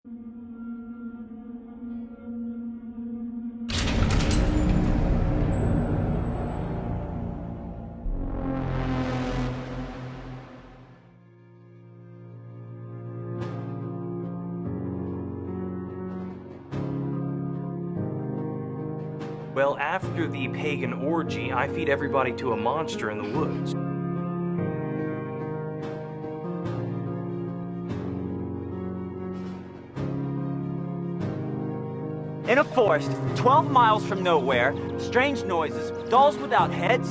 Well, after the pagan orgy, I feed everybody to a monster in the woods. In a forest, 12 miles from nowhere, strange noises, dolls without heads.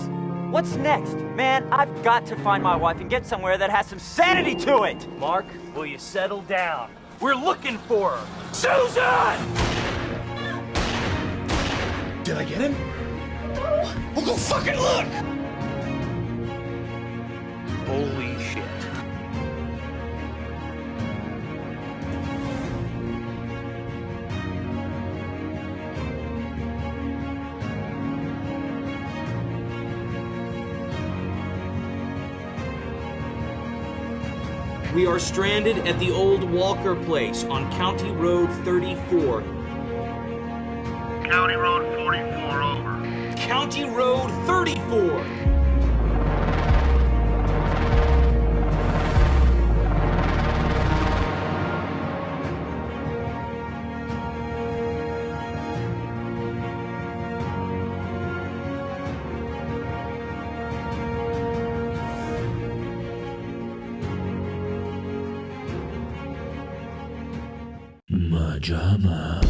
What's next? Man, I've got to find my wife and get somewhere that has some sanity to it! Mark, will you settle down? We're looking for her! Susan! Did I get him? We'll go fucking look! Holy shit. We are stranded at the old Walker place on County Road 34. County Road 44, over. County Road 34! MaJaMa.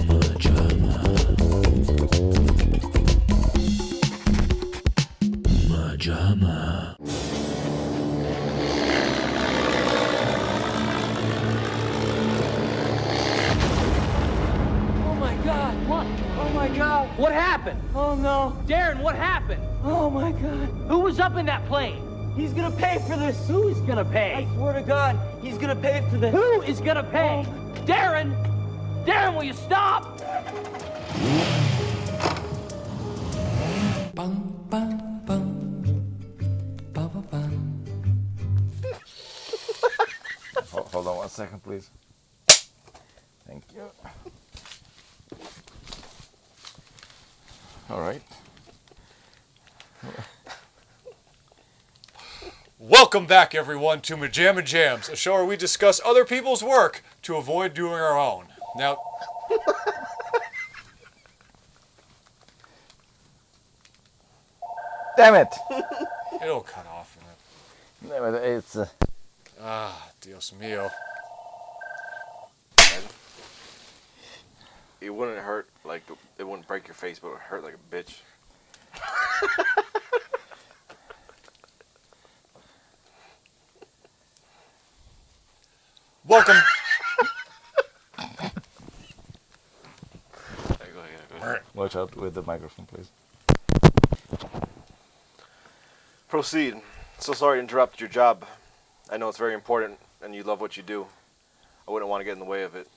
MaJaMa. MaJaMa. Oh my God, what? Oh my God. What happened? Oh no. Darren, what happened? Oh my God. Who was up in that plane? He's gonna pay for this! Who is gonna pay? I swear to God, he's gonna pay for this! Who is gonna pay? Darren! Darren, will you stop? Bum, bum, bum. Bum, bum, bum. Hold on 1 second, please. Thank you. All right. Welcome back, everyone, to MaJaMa Jams, a show where we discuss other people's work to avoid doing our own. Now, Damn it! it'll cut off in it. No, it's Dios mío. It wouldn't hurt like it wouldn't break your face, but it would hurt like a bitch. Welcome. Watch out with the microphone, please. Proceed. So sorry to interrupt your job. I know it's very important and you love what you do. I wouldn't want to get in the way of it.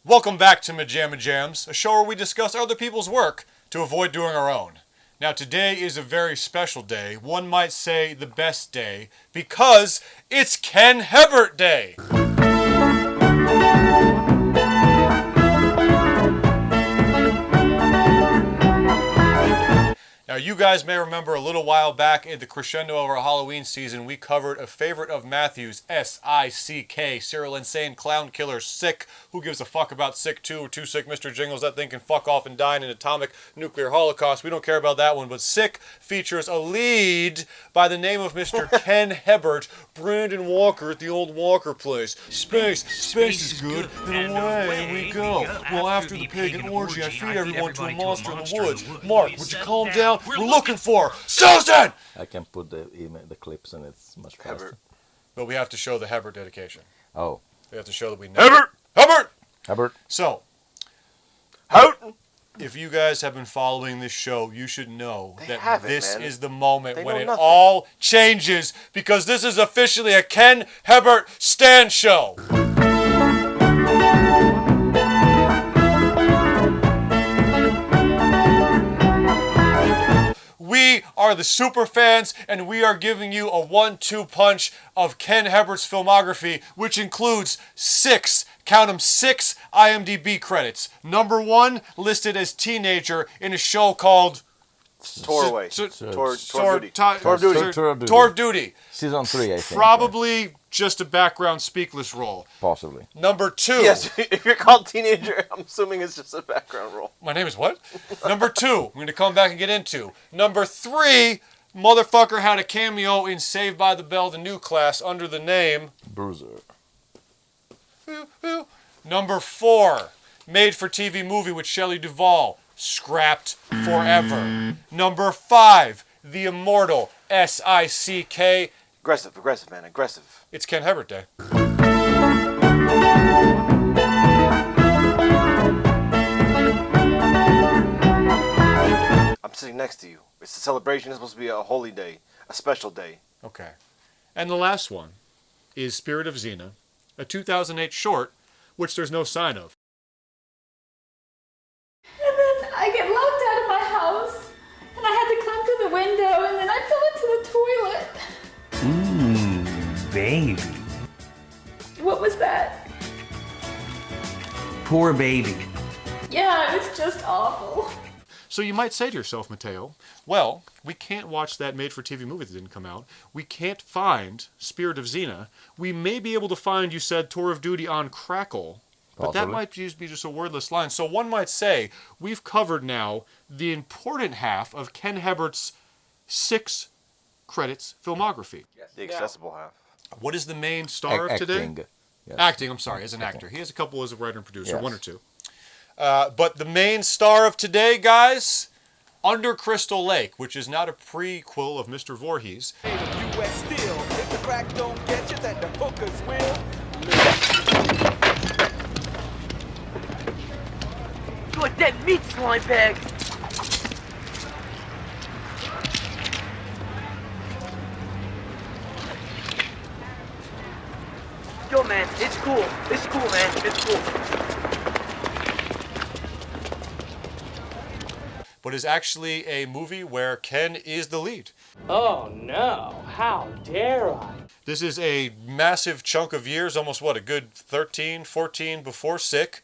Welcome back to MaJaMa Jams, a show where we discuss other people's work to avoid doing our own. Now, today is a very special day, one might say the best day, because it's Ken Hebert Day. Now, you guys may remember a little while back in the crescendo of our Halloween season, we covered a favorite of Matthew's, S.I.C.K, serial insane clown killer, S.I.K. Who gives a fuck about S.I.K 2 or Too Sick Mr. Jingles? That thing can fuck off and die in an atomic nuclear holocaust. We don't care about that one, but S.I.K features a lead by the name of Mr. Ken Hebert, Brandon Walker at the old Walker place. Space is good, and away we go. Well, after the pagan orgy, I feed everyone to a monster in the woods. Mark, would you calm down? We're looking for Susan! I can put the clips and it's much faster. Hebert. But we have to show the Hebert dedication. Oh. We have to show that we know. Hebert! Hebert! Hebert. So, Houghton! if you guys have been following this show, you should know that this man. is the moment They when know it nothing. all changes, because this is officially a Ken Hebert stand show. We are are the super fans, and we are giving you a 1-2 punch of Ken Hebert's filmography, which includes 6, count them, 6 IMDb credits. Number 1, listed as teenager in a show called Tour of Duty. Season 3, I think. Probably just a background speakless role. Possibly. Number 2. Yes, if you're called teenager, I'm assuming it's just a background role. My name is what? Number 2, we're going to come back and get into. Number 3, motherfucker had a cameo in Saved by the Bell, the new class, under the name Bruiser. Number 4, made-for-TV movie with Shelley Duvall, scrapped forever. Number 5, the immortal S.I.C.K. Aggressive, man, aggressive. It's Ken Hebert Day. I'm sitting next to you. It's a celebration. It's supposed to be a holy day, a special day. Okay. And the last one is Spirit of Xena, a 2008 short, which there's no sign of. And then I get locked out of my house, and I had to climb through the window, and then I fell into the toilet. Baby. What was that? Poor baby. Yeah, it was just awful. So you might say to yourself, Mateo, well, we can't watch that made-for-TV movie that didn't come out. We can't find Spirit of Xena. We may be able to find, you said, Tour of Duty on Crackle. But that might be just a wordless line. So one might say we've covered now the important half of Ken Hebert's 6 credits filmography. The accessible half. What is the main star of today? Acting. Yes. Acting, I'm sorry, as an actor. He has a couple as a writer and producer, Yes. 1 or 2. But the main star of today, guys, Under Crystal Lake, which is not a prequel of Mr. Voorhees. U.S. Steel. If the crack don't get you, then the hookers will. You a dead meat slime bag. Yo, man, it's cool. It's cool, man. It's cool. But is actually a movie where Ken is the lead. Oh, no. How dare I? This is a massive chunk of years, almost what, a good 13, 14 before S.I.C.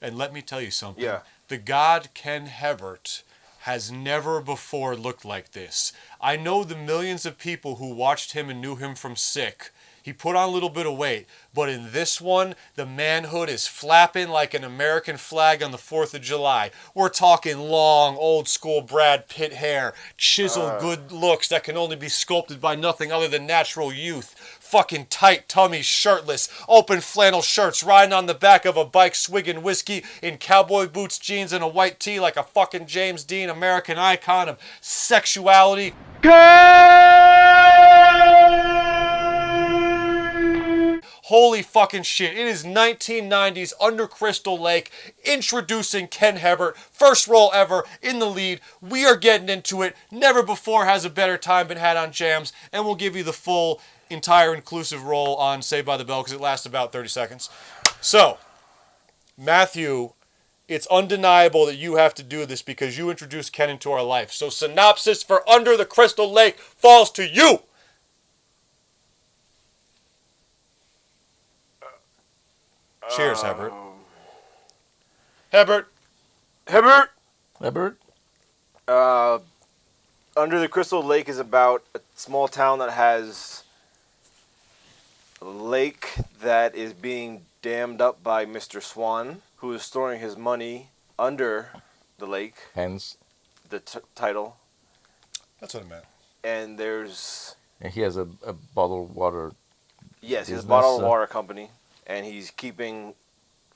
And let me tell you something. Yeah. The god Ken Hebert has never before looked like this. I know the millions of people who watched him and knew him from S.I.C. He put on a little bit of weight, but in this one, the manhood is flapping like an American flag on the 4th of July. We're talking long, old-school Brad Pitt hair, chiseled good looks that can only be sculpted by nothing other than natural youth, fucking tight tummies, shirtless, open flannel shirts, riding on the back of a bike, swigging whiskey in cowboy boots, jeans, and a white tee like a fucking James Dean American icon of sexuality. Holy fucking shit. It is 1990s Under Crystal Lake, introducing Ken Hebert, first role ever in the lead. We are getting into it. Never before has a better time been had on Jams, and we'll give you the full, entire, inclusive role on Saved by the Bell because it lasts about 30 seconds. So, Matthew, it's undeniable that you have to do this because you introduced Ken into our life. So, synopsis for Under the Crystal Lake falls to you. Cheers, Hebert. Hebert. Hebert. Under the Crystal Lake is about a small town that has a lake that is being dammed up by Mr. Swan, who is storing his money under the lake. Hence. The title. That's what I meant. And there's... And he has a bottled water. Yes, he has a bottled water company. And he's keeping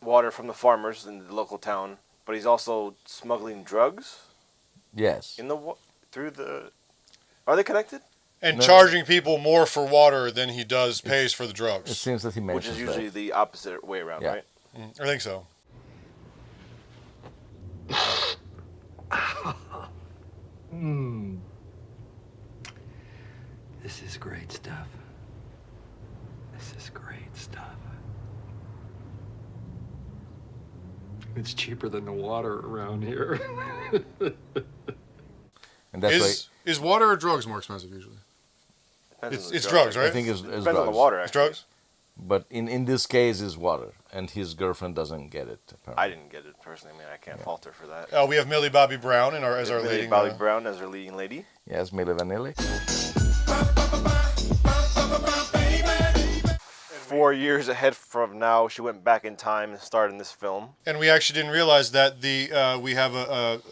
water from the farmers in the local town, but he's also smuggling drugs. Yes. In the through the. Are they connected? And charging people more for water than he does pays for the drugs. It seems that he mentions which is usually that. the opposite way around, right? I think so. This is great stuff. This is great stuff. It's cheaper than the water around here. And that's Is Is water or drugs more expensive usually? It's drugs, right? I think it's Depends drugs. on the water, It's actually. drugs? But in this case, it's water, and his girlfriend doesn't get it. Apparently. I didn't get it personally. I mean, I can't fault her for that. We have Millie Bobby Brown as our Millie leading. Bobby Brown as our leading lady. Yes, Milli Vanilli. 4 years ahead from now, she went back in time and starred in this film. And we actually didn't realize that we have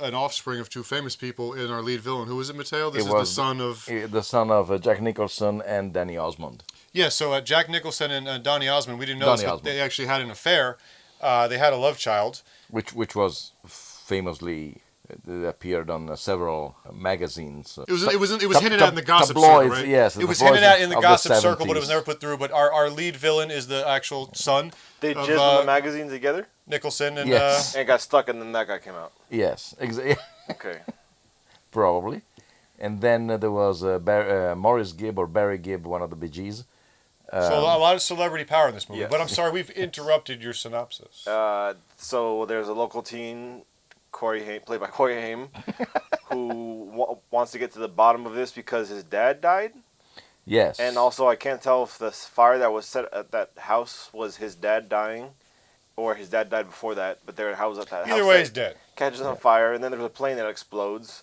an offspring of two famous people in our lead villain. Who was it, Mateo? This is the son of... The son of Jack Nicholson and Danny Osmond. Yeah, so Jack Nicholson and Donny Osmond, we didn't know this, but they actually had an affair. They had a love child. Which was famously... It appeared on several magazines. It was hinted at in the gossip tabloids, circle, right? Yes, it was hinted at in the gossip circle, 70s. but it was never put through. But our lead villain is the actual son. They jizzed in the magazine together? Nicholson and... Yes. And it got stuck, and then that guy came out. Yes, exactly. Okay. Probably. And then there was Maurice Gibb or Barry Gibb, one of the Bee Gees. So a lot of celebrity power in this movie. Yes. But I'm sorry, we've interrupted your synopsis. So there's a local teen, Corey Haim, played by Corey Haim, who wants to get to the bottom of this because his dad died. Yes. And also, I can't tell if the fire that was set at that house was his dad dying, or his dad died before that. But their house at that house. Either way, he's dead. Catches on fire, and then there's a plane that explodes,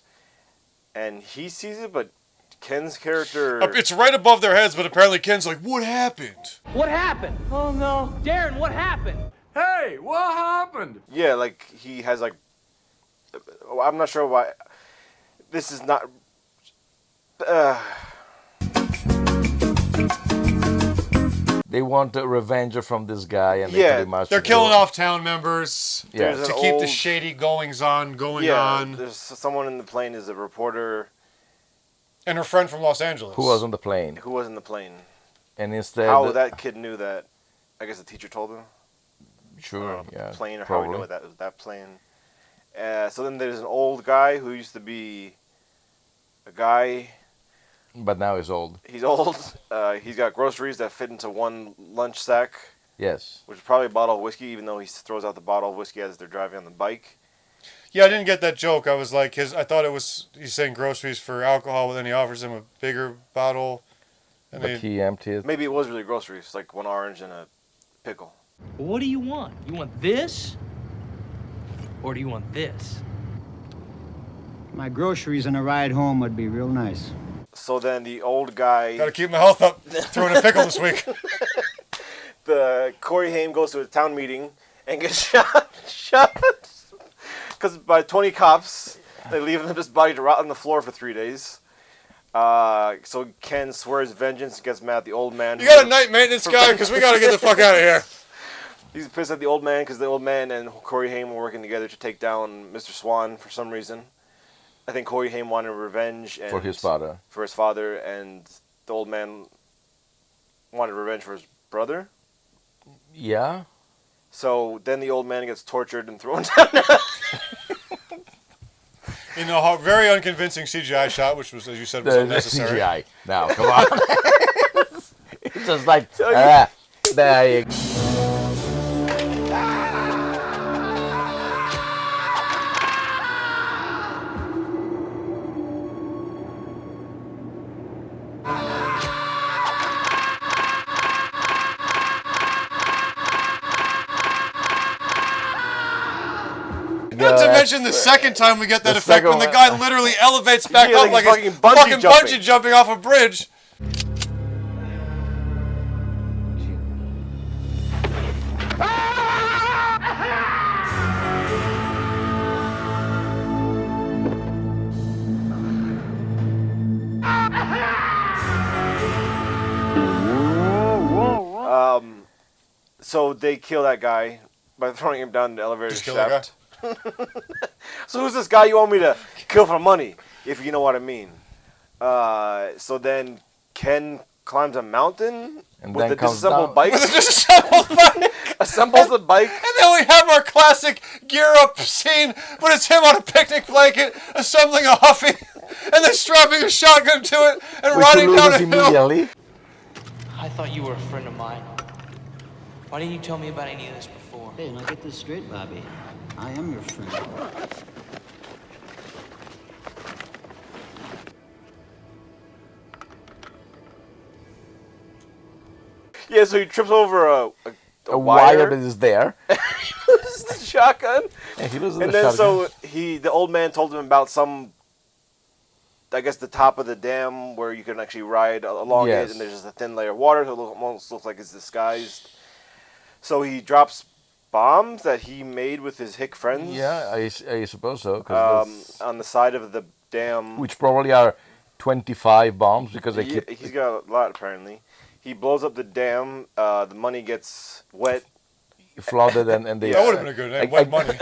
and he sees it, but Ken's character... It's right above their heads, but apparently Ken's like, what happened? What happened? Oh no. Darren, what happened? Hey, what happened? Yeah, like, he has, like... I'm not sure why... This is not... They want a revenger from this guy, and they pretty much... They're killing off town members Yes. to keep the shady goings-on going on. There's someone in the plane is a reporter. And her friend from Los Angeles. Who was on the plane. Who was in the plane. And instead... How that kid knew that. I guess the teacher told him. Sure, yeah. Plane, or probably. how we know that was that plane. So then there's an old guy who used to be a guy. But now he's old. He's old. He's got groceries that fit into one lunch sack. Yes. Which is probably a bottle of whiskey, even though he throws out the bottle of whiskey as they're driving on the bike. Yeah, I didn't get that joke. I was like, I thought it was, he's saying groceries for alcohol, but then he offers him a bigger bottle. And But he emptied. Maybe it was really groceries, like one orange and a pickle. What do you want? You want this? Or do you want this? My groceries and a ride home would be real nice. So then the old guy... Gotta keep my health up. Throwing a pickle this week. The Corey Haim goes to a town meeting and gets shot. Because by 20 cops, they leave him his body to rot on the floor for 3 days. So Ken swears vengeance and gets mad at the old man. You got a night maintenance guy? Because we gotta get the fuck out of here. He's pissed at the old man because the old man and Corey Haim were working together to take down Mr. Swan for some reason. I think Corey Haim wanted revenge For his father. For his father, and the old man wanted revenge for his brother. Yeah. So then the old man gets tortured and thrown down. In a very unconvincing CGI shot, which was, as you said, was unnecessary. CGI. Now, come on. It's just like, there you go. Not to mention the second time we get that effect when the guy literally elevates back up like fucking he's fucking bungee jumping off a bridge. So they kill that guy by throwing him down the elevator shaft. So who's this guy you want me to kill for money, if you know what I mean? So then Ken climbs a mountain and with then a comes disassembled down. bike. With a disassembled bike. Assembles the bike. And then we have our classic gear up scene, but it's him on a picnic blanket, assembling a Huffy, and then strapping a shotgun to it and riding down a hill. I thought you were a friend of mine. Why didn't you tell me about any of this before? Hey, now get this straight, Bobby. I am your friend. Yeah, so he trips over a wire that is there. He loses the shotgun. And he loses and the then shotgun. so the old man told him about some, I guess, the top of the dam where you can actually ride along it, and there's just a thin layer of water, so it almost looks like it's disguised. So he drops bombs that he made with his hick friends. Yeah, I suppose so. On the side of the dam. Which probably are 25 bombs because He's got a lot apparently. He blows up the dam. The money gets wet. Flooded and they. That would have been a good name. Wet money.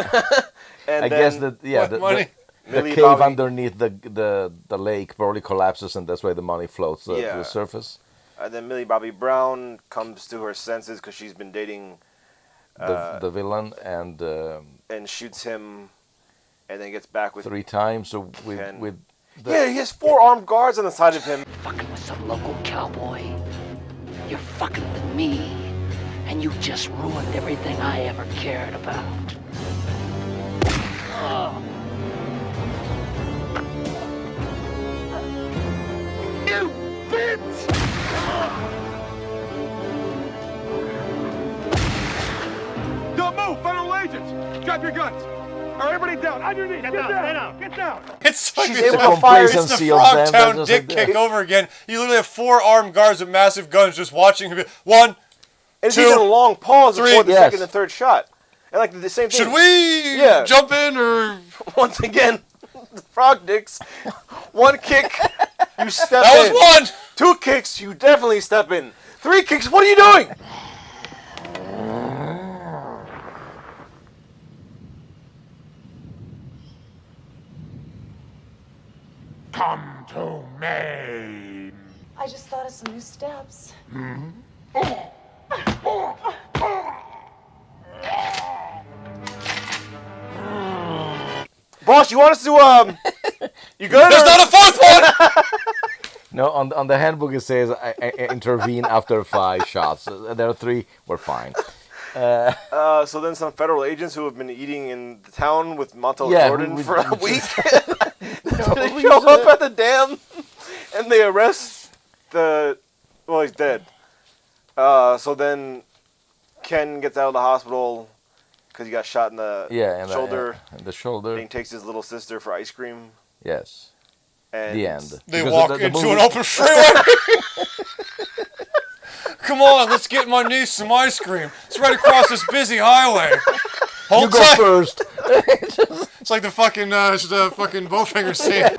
And I guess that the cave underneath the lake probably collapses, and that's why the money floats to the surface. And then Millie Bobby Brown comes to her senses because she's been dating the villain and shoots him, and then gets back with 3 times. So with yeah, he has 4 armed guards on the side of him. Fucking with some local cowboy. You're fucking with me, and you just ruined everything I ever cared about. You bitch! Don't move, federal agents! Drop your guns! All right, everybody down, on your knees, get down, get down! It's like She's able to fire. It's the Frogtown dick kick over again. You literally have 4 armed guards with massive guns just watching him. 1, And 2, he's taking a long pause 3. before the second and third shot. And like the same thing. Should we jump in or? Once again, the frog dicks. 1 kick, you step that in. That was 1! 2 kicks, you definitely step in. 3 kicks, what are you doing? Come to me! I just thought of some new steps. Boss, you want us to, you good? There's not a 4th one! No, on the handbook it says I intervene after 5 shots. There are 3, we're fine. So then some federal agents who have been eating in the town with Montel Jordan for a week, they show up at the dam and they arrest he's dead. So then Ken gets out of the hospital because he got shot in the shoulder. The shoulder. And he takes his little sister for ice cream. Yes. And the end. They walk into an open freeway. Come on, let's get my niece some ice cream. It's right across this busy highway. Hold you tight. Go first. It's like the fucking Bowfinger scene.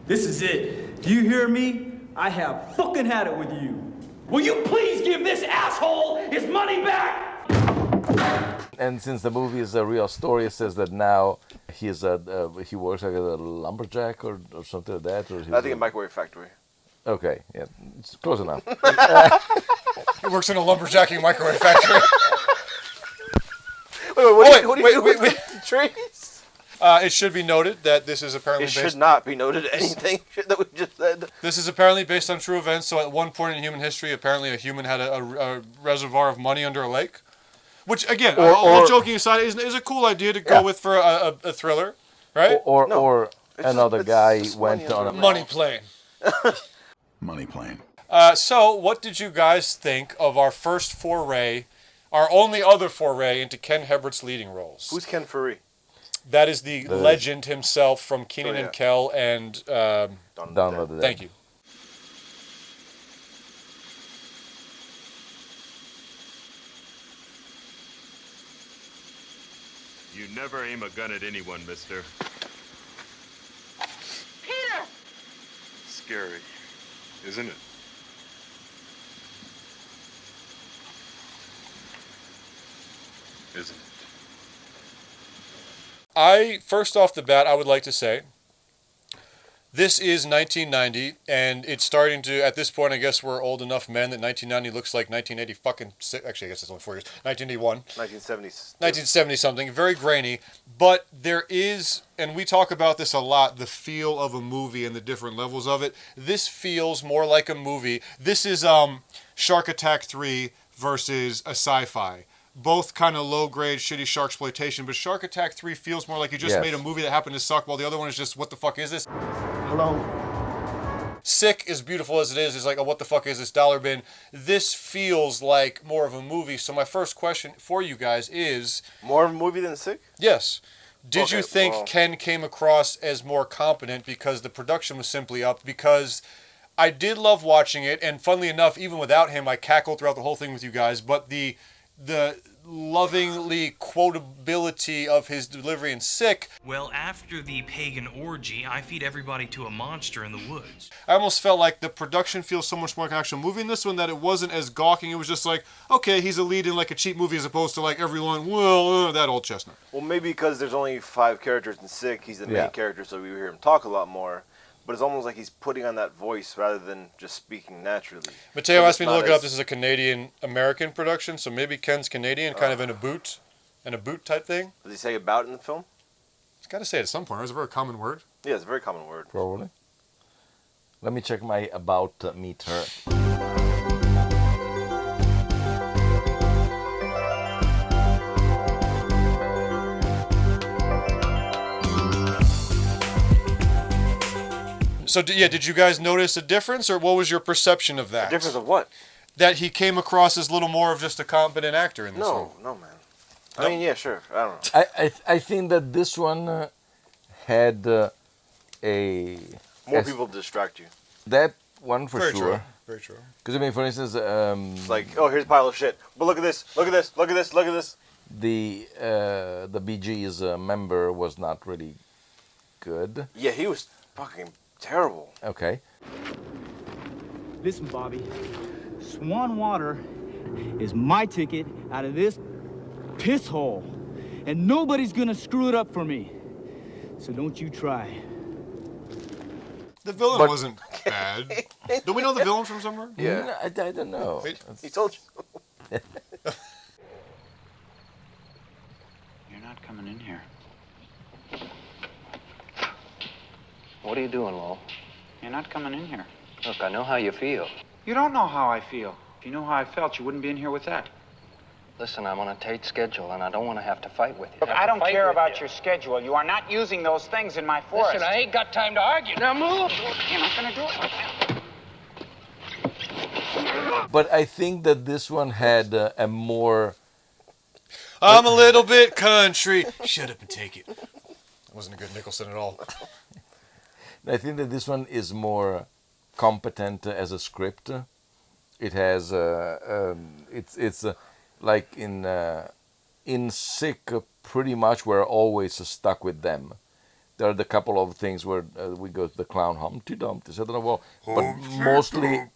This is it. Do you hear me? I have fucking had it with you. Will you please give this asshole his money back? And since the movie is a real story, it says that now he works like a lumberjack or something like that. Or I think a microwave factory. Okay, yeah, it's close enough. He works in a lumberjacking microwave factory. What do you do with the trees? It should be noted that this is apparently based... It should not be noted anything that we just said. This is apparently based on true events, so at one point in human history, apparently a human had a reservoir of money under a lake. Which, again, all joking aside, is a cool idea to go with for a thriller, right? Or another guy went on a... Money plane. Money plane. So, what did you guys think of our first foray, our only other foray into Ken Hebert's leading roles? Who's Ken Furry? That is the legend himself from Kenan and Kel and Dawn of the Dead. Thank you. You never aim a gun at anyone, mister. Peter! Scary. isn't it? Isn't it? First off the bat, I would like to say, this is 1990, and it's starting to, at this point, I guess we're old enough men that 1990 looks like 1980 fucking, actually, I guess it's only 4 years, 1981. 1970s. 1970 something, very grainy, but there is, and we talk about this a lot, the feel of a movie and the different levels of it. This feels more like a movie. This is Shark Attack 3 versus a sci-fi. Both kind of low-grade, shitty sharksploitation, but Shark Attack 3 feels more like you just made a movie that happened to suck, while the other one is just, what the fuck is this? Hello? S.I.K, as beautiful as it is like, oh, what the fuck is this dollar bin? This feels like more of a movie, so my first question for you guys is... More of a movie than S.I.K? Yes. Did you think Ken came across as more competent because the production was simply up? Because I did love watching it, and funnily enough, even without him, I cackled throughout the whole thing with you guys, but the lovingly quotability of his delivery in S.I.K. Well, after the pagan orgy, I feed everybody to a monster in the woods. I almost felt like the production feels so much more like an actual movie in this one, that it wasn't as gawking. It was just like, okay, he's a lead in like a cheap movie as opposed to like everyone, well, that old chestnut. Well, maybe because there's only 5 characters in S.I.K, he's the main character, so we hear him talk a lot more. But it's almost like he's putting on that voice rather than just speaking naturally. Mateo asked me to look it up. This is a Canadian-American production, so maybe Ken's Canadian, kind of in a boot type thing. Does he say about in the film? He's got to say it at some point. It's a very common word. Yeah, it's a very common word. Probably. Let me check my about meter. So, did you guys notice a difference, or what was your perception of that? A difference of what? That he came across as a little more of just a competent actor in this one. No, man. I mean, yeah, sure. I don't know. I think that this one had a... More people to distract you. That one for Very sure. True. Very true. Because, I mean, for instance... it's like, oh, here's a pile of shit. But look at this, look at this, look at this, look at this. The Bee Gees member was not really good. Yeah, he was fucking terrible. Okay. Listen, Bobby. Swan Water is my ticket out of this piss hole. And nobody's gonna screw it up for me. So don't you try. The villain wasn't bad. Do we know the villain from somewhere? Yeah. I don't know. He told you. You're not coming in here. What are you doing, Lowell? You're not coming in here. Look, I know how you feel. You don't know how I feel. If you knew how I felt, you wouldn't be in here with that. Listen, I'm on a tight schedule, and I don't want to have to fight with you. Look, I don't care about your schedule. You are not using those things in my forest. Listen, I ain't got time to argue. Now move! You're not going to do it like that. But I think that this one had a more... I'm a little bit country. Shut up and take it. That wasn't a good Nicholson at all. I think that this one is more competent as a script. It has it's like in S.I.K, pretty much we're always stuck with them. There are the couple of things where we go to the clown Humpty Dumpty, but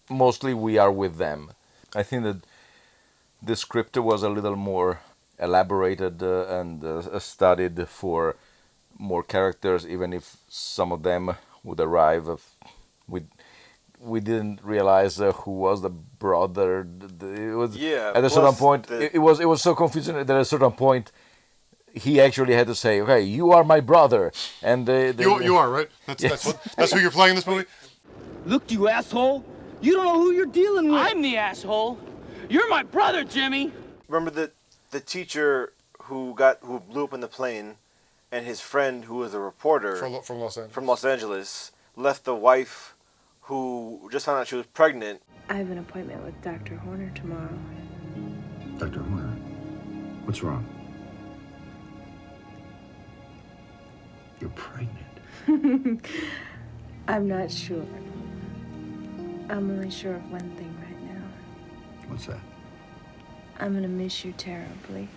mostly we are with them. I think that the script was a little more elaborated and studied for more characters, even if some of them would arrive. We didn't realize who was the brother. It was at a certain point. It was so confusing that at a certain point he actually had to say, "Okay, you are my brother," and you are right. That's who you're playing in this movie. Look, you asshole! You don't know who you're dealing with. I'm the asshole. You're my brother, Jimmy. Remember the teacher who blew up in the plane, and his friend who was a reporter from Los Angeles left the wife who just found out she was pregnant. I have an appointment with Dr. Horner tomorrow. Dr. Horner, what's wrong? You're pregnant. I'm not sure. I'm only sure of one thing right now. What's that? I'm gonna miss you terribly.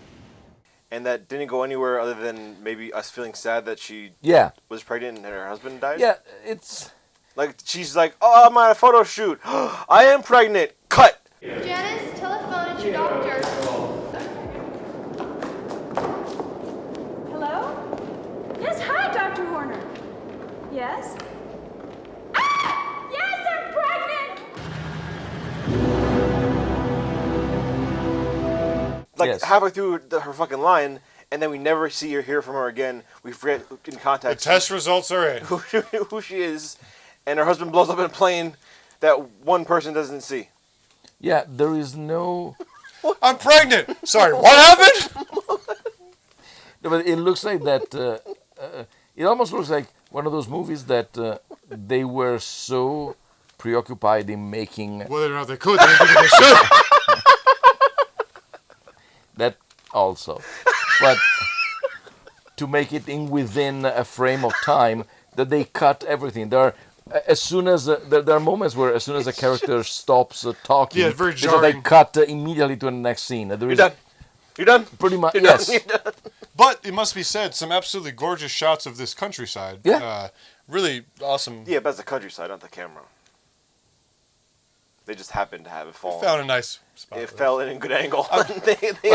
And that didn't go anywhere other than maybe us feeling sad that she was pregnant and her husband died? Yeah, it's... Like, she's like, oh, I'm at a photo shoot. I am pregnant. Cut. Janice, telephone, it's your doctor. Hello? Yes, hi, Dr. Horner. Yes? Ah! Yes, I'm pregnant! Like, halfway through her fucking line, and then we never see or hear from her again. We forget in contact. The test results are in. Who she is, and her husband blows up in a plane that one person doesn't see. Yeah, there is no... I'm pregnant! Sorry, what happened? No, but it looks like that... it almost looks like one of those movies that they were so preoccupied in making... Whether or not they could, they didn't think they should. That also. But to make it in within a frame of time, that they cut everything. There are... As soon as there are moments where, as soon as a character stops talking, yeah, very jarring. They cut immediately to the next scene. You're done. You're done. Pretty much, You're yes. done. You're done. But it must be said, some absolutely gorgeous shots of this countryside. Yeah. Really awesome. Yeah, but it's the countryside, not the camera. They just happened to have it fall. Found a nice spot. It fell in a good angle. Well,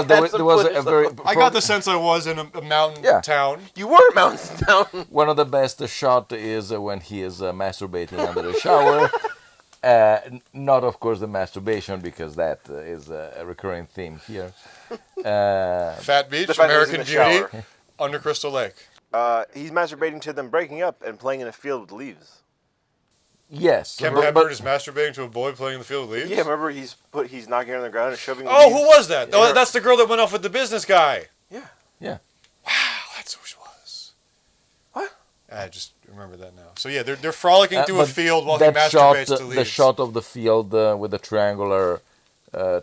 there was a very... I got the sense I was in a mountain town. You were a mountain town. One of the best shot is when he is masturbating under the shower. Not, of course, the masturbation, because that is a recurring theme here. Fat Beach, The fact that he's American in the Beauty, shower. under Crystal Lake. He's masturbating to them breaking up and playing in a field with leaves. Yes. Ken Hebert is masturbating to a boy playing in the field of leaves? Yeah, remember he's knocking her on the ground and shoving. Oh, leaves who was that? in Oh, her- that's the girl that went off with the business guy. Yeah. Yeah. Wow, that's who she was. What? I just remember that now. So yeah, they're frolicking through a But field while he that masturbates shot, to leaves. the shot of the field with the triangular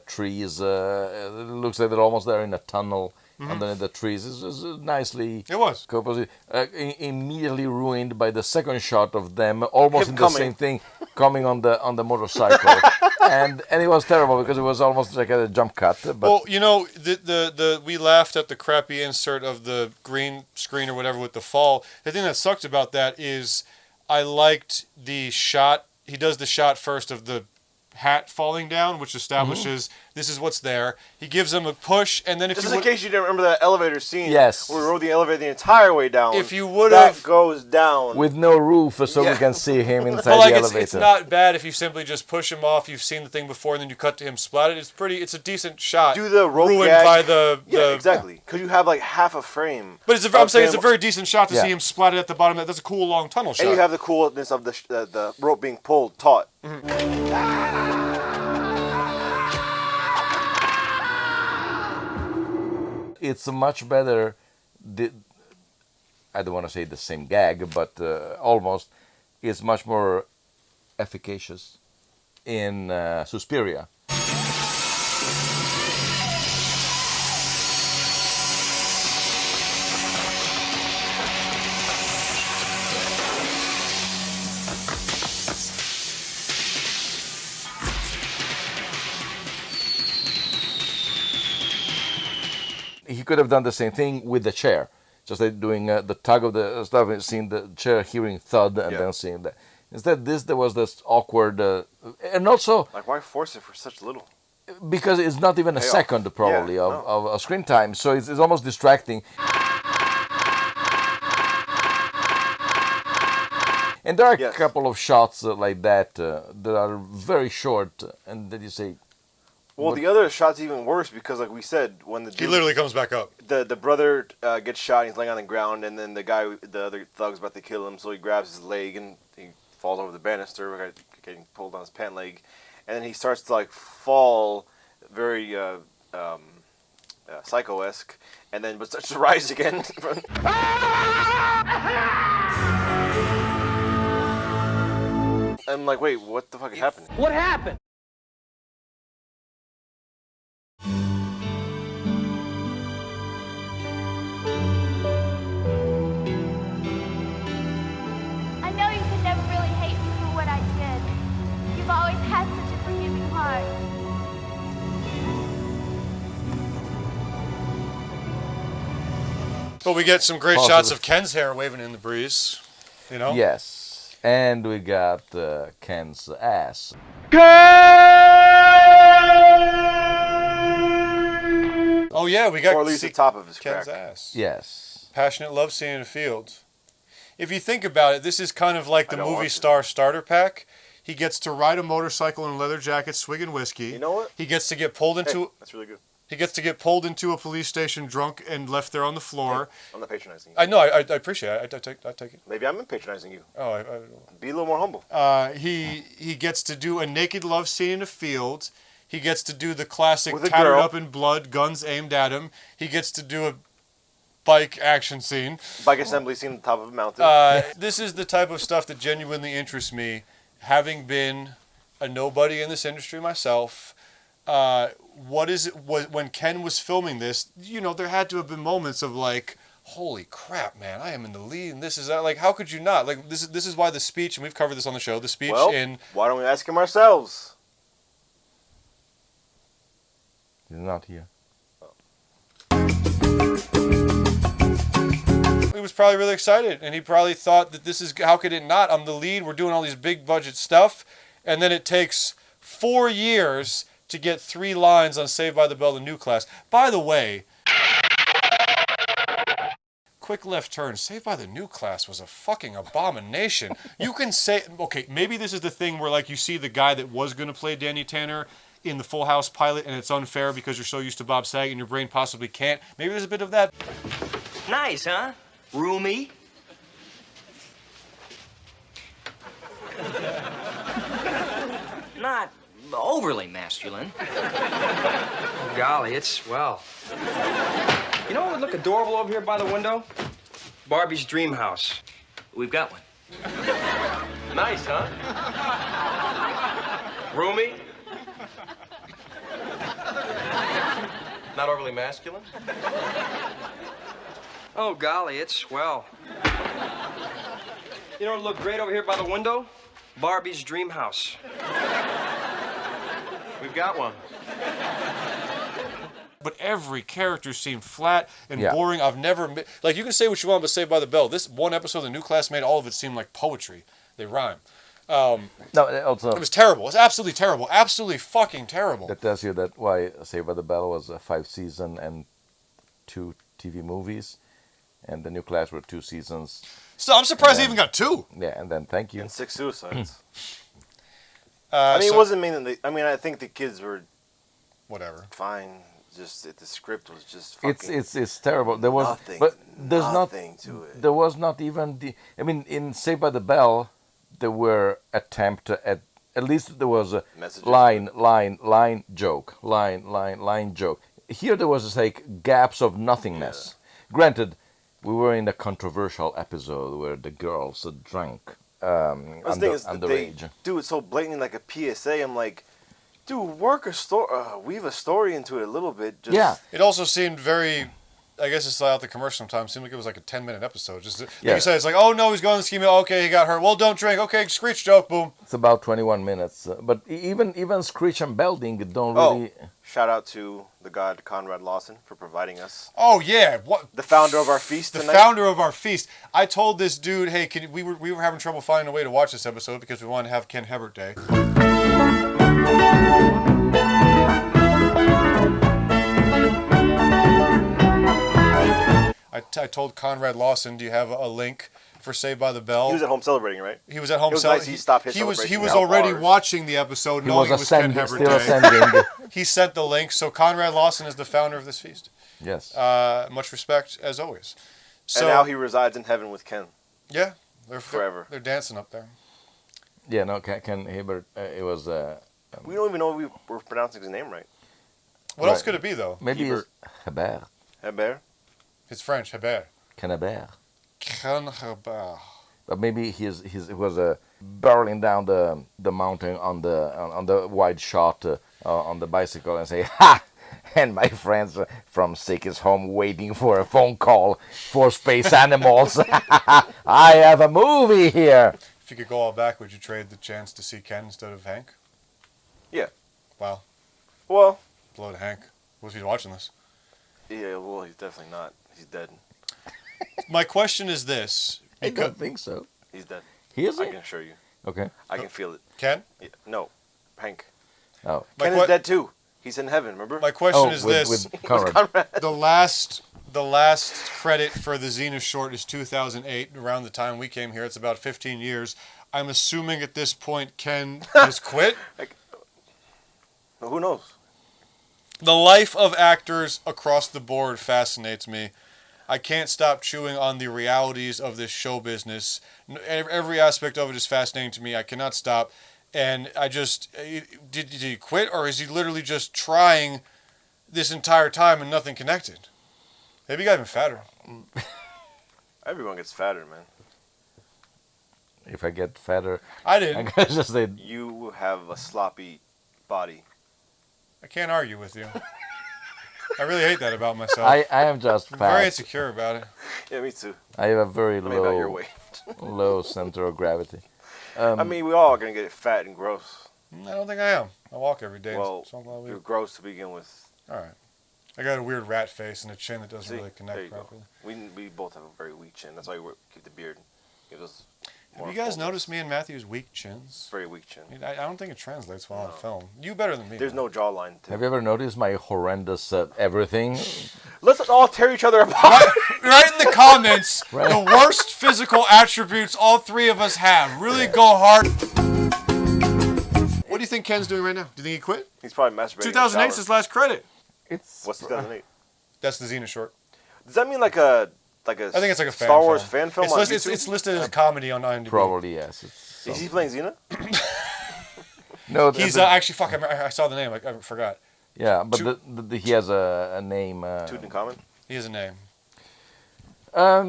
trees, it looks like they're almost there in a tunnel underneath the trees. Is nicely composite. Immediately ruined by the second shot of them, almost in the same thing, coming on the motorcycle, and it was terrible because it was almost like a jump cut. But Well, you know, we laughed at the crappy insert of the green screen or whatever with the fall. The thing that sucked about that is I liked the shot. He does the shot first of the hat falling down, which establishes this is what's there. He gives him a push, and then if Just you in case you didn't remember that elevator scene, Yes. where we rode the elevator the entire way down. If you would that have- goes down with no roof, so we can see him inside Well, like the it's elevator. not bad if you simply just push him off. You've seen the thing before, and then you cut to him splatted. It's a decent shot. Do the rope ruined gag. by the exactly. Because you have like half a frame. But I'm saying it's a very decent shot to Yeah. see him splatted at the bottom. That's a cool long tunnel shot. And you have the coolness of the rope being pulled taut. It's much better. I don't want to say the same gag, but almost. It's much more efficacious in Suspiria. He could have done the same thing with the chair, just like doing the tug of the stuff and seeing the chair, hearing thud, and then seeing that. Instead, there was this awkward, and also Like, why force it for such little? because it's not even a Payoff. second probably of screen time, so it's almost distracting. And there are a couple of shots like that that are very short, and that you say. Well, the other shot's even worse because, like we said, when the He dude, literally comes back up. the brother gets shot, he's laying on the ground, and then the other thug's about to kill him, so he grabs his leg and he falls over the banister, getting pulled on his pant leg, and then he starts to like fall, very Psycho-esque, and then but starts to rise again. I'm like, wait, what the fuck is happening? What happened? I know you can never really hate me for what I did. You've always had such a forgiving heart. But we get some great Positive. shots of Ken's hair waving in the breeze. You know? Yes. And we got Ken's ass. Oh yeah, we got or at least the top of his Ken's crack. ass. Yes. Passionate love scene in the field. If you think about it, this is kind of like the I don't movie want to. star starter pack. He gets to ride a motorcycle in a leather jacket, swigging whiskey. You know what? He gets to get pulled into. Hey, that's really good. He gets to get pulled into a police station drunk and left there on the floor. Hey, I'm not patronizing you. I know. I appreciate it. I take it. Maybe I'm patronizing you. Oh, Be a little more humble. He gets to do a naked love scene in a field. He gets to do the classic With a tattered girl. up in blood, guns aimed at him. He gets to do a bike action scene. Bike assembly scene on top of a mountain. This is the type of stuff that genuinely interests me. Having been a nobody in this industry myself, when Ken was filming this, you know, there had to have been moments of like, holy crap, man, I am in the lead, and this is that. Like, how could you not? Like, this is why the speech, and we've covered this on the show, the speech in... Why don't we ask him ourselves? He's not here. He was probably really excited, and he probably thought that this is, how could it not? I'm the lead, we're doing all these big budget stuff, and then it takes 4 years to get 3 lines on Saved by the Bell, the new class. By the way, quick left turn, Saved by the New Class was a fucking abomination. You can say, okay, maybe this is the thing where like you see the guy that was going to play Danny Tanner in the Full House pilot, and it's unfair because you're so used to Bob Saget and your brain possibly can't. Maybe there's a bit of that. Nice, huh? Roomy. Not overly masculine. Oh, golly, it's swell. You know what would look adorable over here by the window? Barbie's dream house. We've got one. Nice, huh? Roomy? Not overly masculine? Oh, golly, it's swell. You know what would look great over here by the window? Barbie's dream house. We've got one. But every character seemed flat and Yeah. boring. I've never... Like, you can say what you want, but Saved by the Bell. This one episode of The New Class made all of it seem like poetry. They rhyme. No, also... It was terrible. It's absolutely terrible. Absolutely fucking terrible. That tells you that why Saved by the Bell was a 5-season and 2 TV movies, and The New Class were 2 seasons. So I'm surprised they even got 2. Yeah, and then thank you. And 6 suicides. I mean, it wasn't mainly... I mean, I think the kids were... Whatever. Fine. Just the script was just fucking... It's terrible. There was nothing, but there's nothing to it. There was not even the... I mean, in Saved by the Bell, there were attempts at least there was a Messages. line joke. Here there was like gaps of nothingness. Yeah. Granted, we were in a controversial episode where the girls drank underage. They do it so blatantly like a PSA. I'm like, dude, work a story, weave a story into it a little bit. Just... Yeah. It also seemed very... I guess it's out the commercial sometimes. It seemed like it was like a 10-minute episode. Just like you said, it's like, oh no, he's going to the ski mill. Okay, he got hurt. Well, don't drink. Okay, screech joke. Boom. It's about 21 minutes. But even Screech and Belding don't really... Shout out to the god Conrad Lawson for providing us. Oh yeah, what the founder of our feast The tonight? founder of our feast. I told this dude, hey, we were having trouble finding a way to watch this episode because we wanted to have Ken Hebert Day. I told Conrad Lawson, do you have a link for Saved by the Bell? He was at home celebrating, right? He was at home celebrating. Nice. He stopped his He was celebration already bars. watching the episode, He knowing was it was Ken Hebert still Day. ascending. He sent the link, so Conrad Lawson is the founder of this feast. Yes. Much respect, as always. So, and now he resides in heaven with Ken. Yeah. They're forever. They're dancing up there. Yeah, no, Ken Hebert, it was... we don't even know if we were pronouncing his name right. What else could it be, though? Maybe it's Hebert. Hebert? It's French, Hebert. Ken Hebert. Ken Hebert. But maybe he was barreling down the mountain on the wide shot on the bicycle and say, "Ha!" And my friends from S.I.K is home waiting for a phone call for space animals. I have a movie here. If you could go all back, would you trade the chance to see Ken instead of Hank? Yeah. Wow. Well. Blow to Hank. What if he's watching this? Yeah, well, he's definitely not. He's dead. My question is this. I don't think so. He's dead. He is? I can assure you. Okay. I can feel it. Ken? Yeah, no, Hank. Oh. Ken is dead too. He's in heaven. Remember? My question is this: with Conrad. the last credit for the Xena short is 2008. Around the time we came here, it's about 15 years. I'm assuming at this point Ken has quit. Well, who knows? The life of actors across the board fascinates me. I can't stop chewing on the realities of this show business. Every aspect of it is fascinating to me. I cannot stop. And I just, did he quit, or is he literally just trying this entire time and nothing connected? Maybe he got even fatter. Everyone gets fatter, man. If I get fatter, I didn't. I just say you have a sloppy body. I can't argue with you. I really hate that about myself. I am just I'm fat. very insecure about it. Yeah, me too. I have a very Tell me about your low, weight. low center of gravity. I mean, we all are gonna get fat and gross. I don't think I am. I walk every day. Well, so I'm glad you're gross to begin with. All right. I got a weird rat face and a chin that doesn't See? really There connect you go. properly. We both have a very weak chin. That's why we keep the beard. Gives us Have you guys noticed me and Matthew's weak chins? Very weak chin. I don't think it translates well on film. You better than me. There's no jawline. Have you ever noticed my horrendous everything? Let's all tear each other apart. Right in the comments, Right. the worst physical attributes all three of us have. Really go hard. What do you think Ken's doing right now? Do you think he quit? He's probably masturbating. 2008 is his last credit. What's 2008? That's the Xena short. Does that mean like a I think it's like a fan Star Wars film. fan film? It's, on listed, YouTube? it's listed as a comedy on IMDb. Probably yes. Is he playing Xena? No, He's actually I saw the name. I forgot. Yeah, but he has a name. Tutankhamun? He has a name.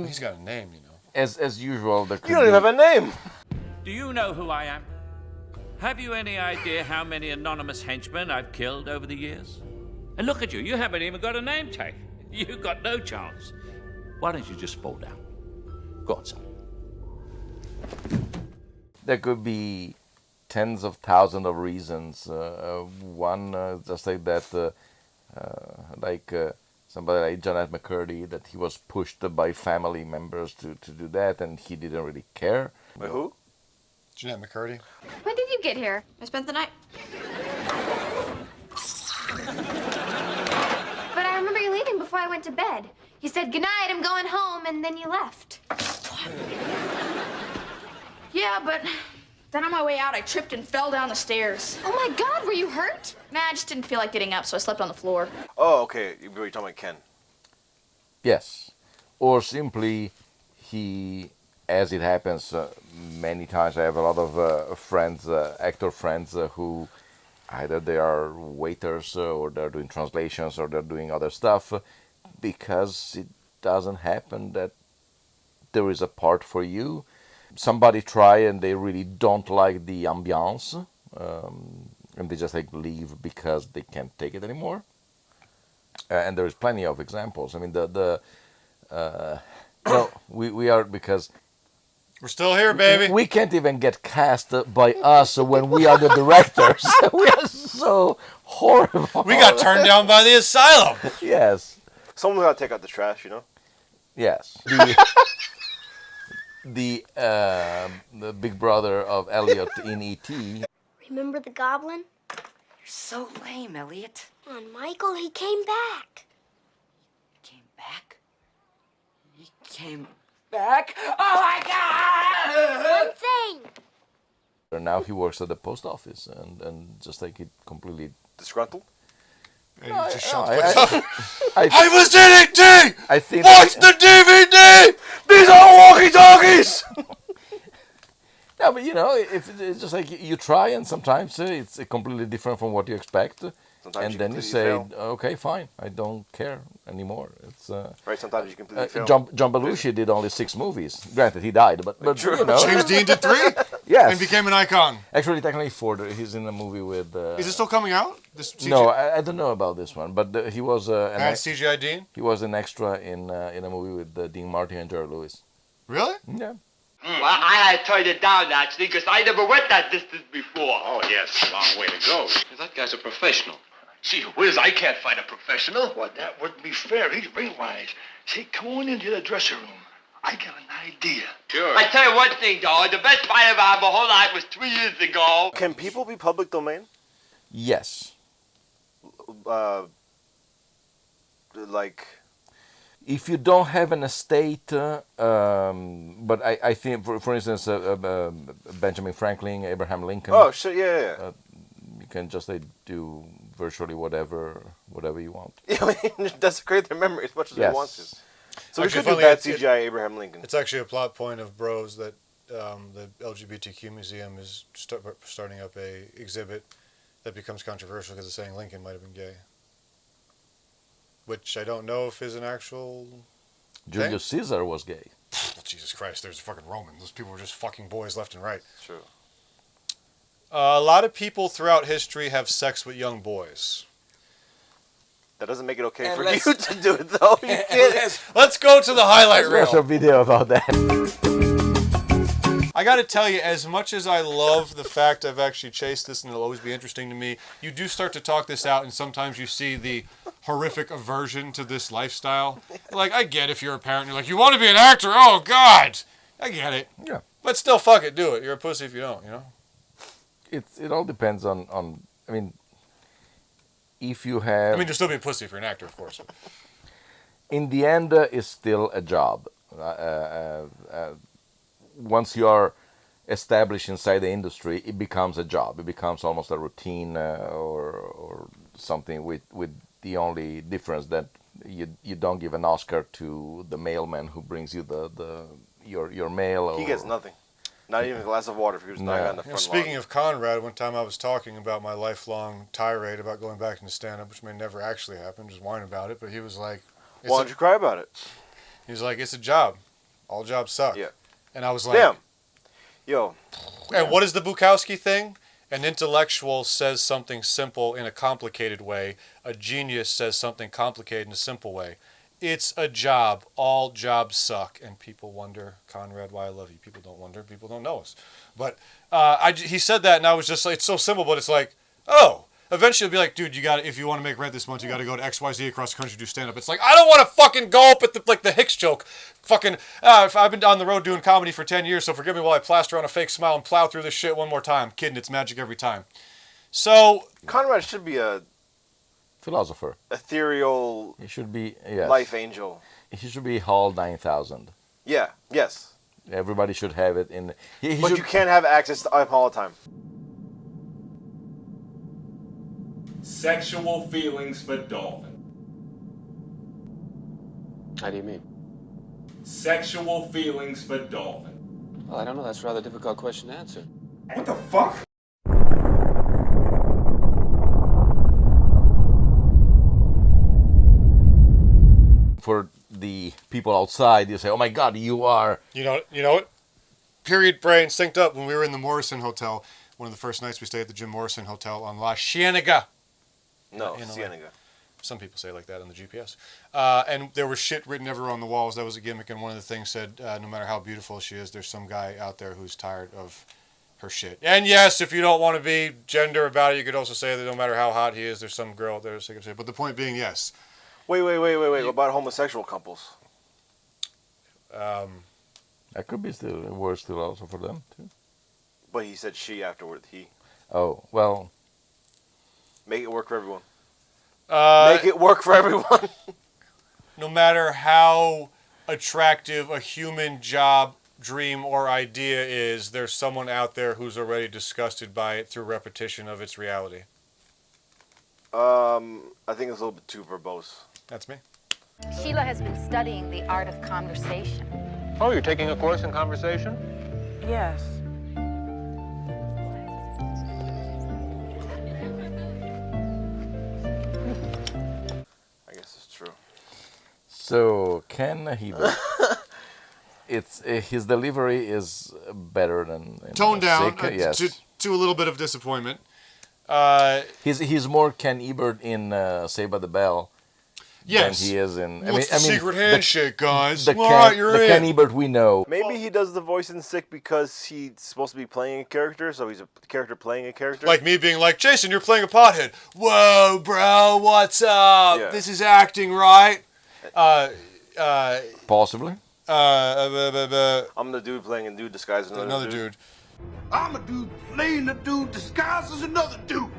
He's got a name, you know. As usual, there could You don't even have a name. Do you know who I am? Have you any idea how many anonymous henchmen I've killed over the years? And look at you, you haven't even got a name tag. You've got no chance. Why don't you just fall down? Go on, son. There could be tens of thousands of reasons. One, just like that, somebody like John F. McCurdy, that he was pushed by family members to do that, and he didn't really care. Wait, who? Jeanette McCurdy. When did you get here? I spent the night. But I remember you leaving before I went to bed. You said, "Good night, I'm going home," and then you left. Yeah, but then on my way out, I tripped and fell down the stairs. Oh my God, were you hurt? Nah, I just didn't feel like getting up, so I slept on the floor. Oh, okay. You're talking about Ken. Yes. Or simply, he, as it happens many times, I have a lot of friends, actor friends, who either they are waiters or they're doing translations or they're doing other stuff, because it doesn't happen that there is a part for you. Somebody try and they really don't like the ambiance, and they just leave because they can't take it anymore. And there is plenty of examples. I mean, we are, because we're still here, baby. We can't even get cast by us when we are the directors. We are so horrible. We got turned down by the asylum. Yes. Someone's got to take out the trash, you know? Yes. The big brother of Elliot in E.T. Remember the goblin? You're so lame, Elliot. Come on, Michael, he came back. Came back? He came back? Oh my God! One thing. Now he works at the post office and just it completely disgruntled. I was in it, I think. Watch the DVD. These are walkie-talkies. No, but if it's just you try, and sometimes it's completely different from what you expect, Sometimes and you then you completely say, fail. "Okay, fine, I don't care anymore." It's right. Sometimes you completely fail. John Belushi did only 6 movies. Granted, he died, but James Dean did 3. Yes, and became an icon. Actually, technically 4. He's in a movie with. Is it still coming out? This CGI? No, I don't know about this one, but he was and CGI Dean. He was an extra in a movie with Dean Martin and Jerry Lewis. Really? Yeah. Well, I had to turn it down, actually, because I never went that distance before. Oh, yes, long way to go. That guy's a professional. Gee whiz, I can't find a professional. Well, that wouldn't be fair. He's ring-wise. See, come on into the dressing room. I got an idea. Sure. I tell you one thing, though. The best fight of my whole life was 3 years ago. Can people be public domain? Yes. Like... If you don't have an estate, but I think, for instance, Benjamin Franklin, Abraham Lincoln. Oh, shit, yeah. You can just do virtually whatever you want. Yeah, I mean, desecrate their memory as much as they want to. So we Actually, should do bad CGI Abraham Lincoln. It's actually a plot point of Bros that the LGBTQ museum is starting up a exhibit that becomes controversial because it's saying Lincoln might have been gay. Which I don't know if is an actual Julius Caesar was gay. Jesus Christ, there's fucking Romans. Those people were just fucking boys left and right. True. A lot of people throughout history have sex with young boys. That doesn't make it okay for you to do it, though. You can't. Let's go to the highlight reel. There's a video about that. I got to tell you, as much as I love the fact I've actually chased this and it'll always be interesting to me, you do start to talk this out and sometimes you see the horrific aversion to this lifestyle. Like, I get if you're a parent and you're like, you want to be an actor? Oh, God. I get it. Yeah. But still, fuck it. Do it. You're a pussy if you don't, you know? It all depends on I mean, if you have... I mean, you'll still be a pussy if you're an actor, of course. In the end, it's still a job. Once you are established inside the industry, it becomes a job. It becomes almost a routine or something with the only difference that you don't give an Oscar to the mailman who brings you your mail. He gets nothing. Not even a glass of water if he was dying on the front Speaking lawn. of Conrad, one time I was talking about my lifelong tirade about going back into stand-up, which may never actually happen, just whine about it, but he was like... Why don't you cry about it? He was like, it's a job. All jobs suck. Yeah. And I was like... Damn. Yo. And what is the Bukowski thing? An intellectual says something simple in a complicated way. A genius says something complicated in a simple way. It's a job. All jobs suck. And people wonder, Conrad, why I love you. People don't wonder. People don't know us. But he said that, and I was just like, it's so simple, but it's like, oh. Eventually, it'll be like, dude, if you want to make rent this month, you got to go to XYZ across the country to do stand-up. It's like, I don't want to fucking go up at the Hicks joke. Fucking, if I've been on the road doing comedy for 10 years, so forgive me while I plaster on a fake smile and plow through this shit one more time. Kidding, it's magic every time. So... Conrad should be a... philosopher. Ethereal... He should be, yes. Life angel. He should be Hall 9000. Yeah, yes. Everybody should have it in... But you can't have access to him all the time. Sexual feelings for Dolphin. How do you mean? Sexual feelings for Dolphin. Well, I don't know. That's a rather difficult question to answer. What the fuck? For the people outside, you say, oh my God, you are... You know what? Period brain synced up when we were in the Morrison Hotel. One of the first nights we stayed at the Jim Morrison Hotel on La Cienega. No, Cienega. Some people say it like that on the GPS. And there was shit written everywhere on the walls. That was a gimmick. And one of the things said, no matter how beautiful she is, there's some guy out there who's tired of her shit. And yes, if you don't want to be gender about it, you could also say that no matter how hot he is, there's some girl out there who's sick of shit. But the point being, yes. Wait. What about homosexual couples? That could be still a word still also for them, too. But he said she afterward. He. Oh, well... Make it work for everyone. Make it work for everyone. No matter how attractive a human job, dream, or idea is, there's someone out there who's already disgusted by it through repetition of its reality. I think it's a little bit too verbose. That's me. Sheila has been studying the art of conversation. Oh, you're taking a course in conversation? Yes. True. So Ken Hebert, his delivery is better than toned down. S.I.K, yes. To a little bit of disappointment. He's more Ken Hebert in Saved by the Bell. Yes. Than he is in. What's the secret handshake, guys? The Ken Hebert we know. Maybe he does the voice in S.I.K because he's supposed to be playing a character, so he's a character playing a character. Like me being like, Jason, you're playing a pothead. Whoa, bro, what's up? Yeah. This is acting, right? Possibly. I'm the dude playing a dude disguised as Another dude. I'm a dude playing a dude disguised as another dude.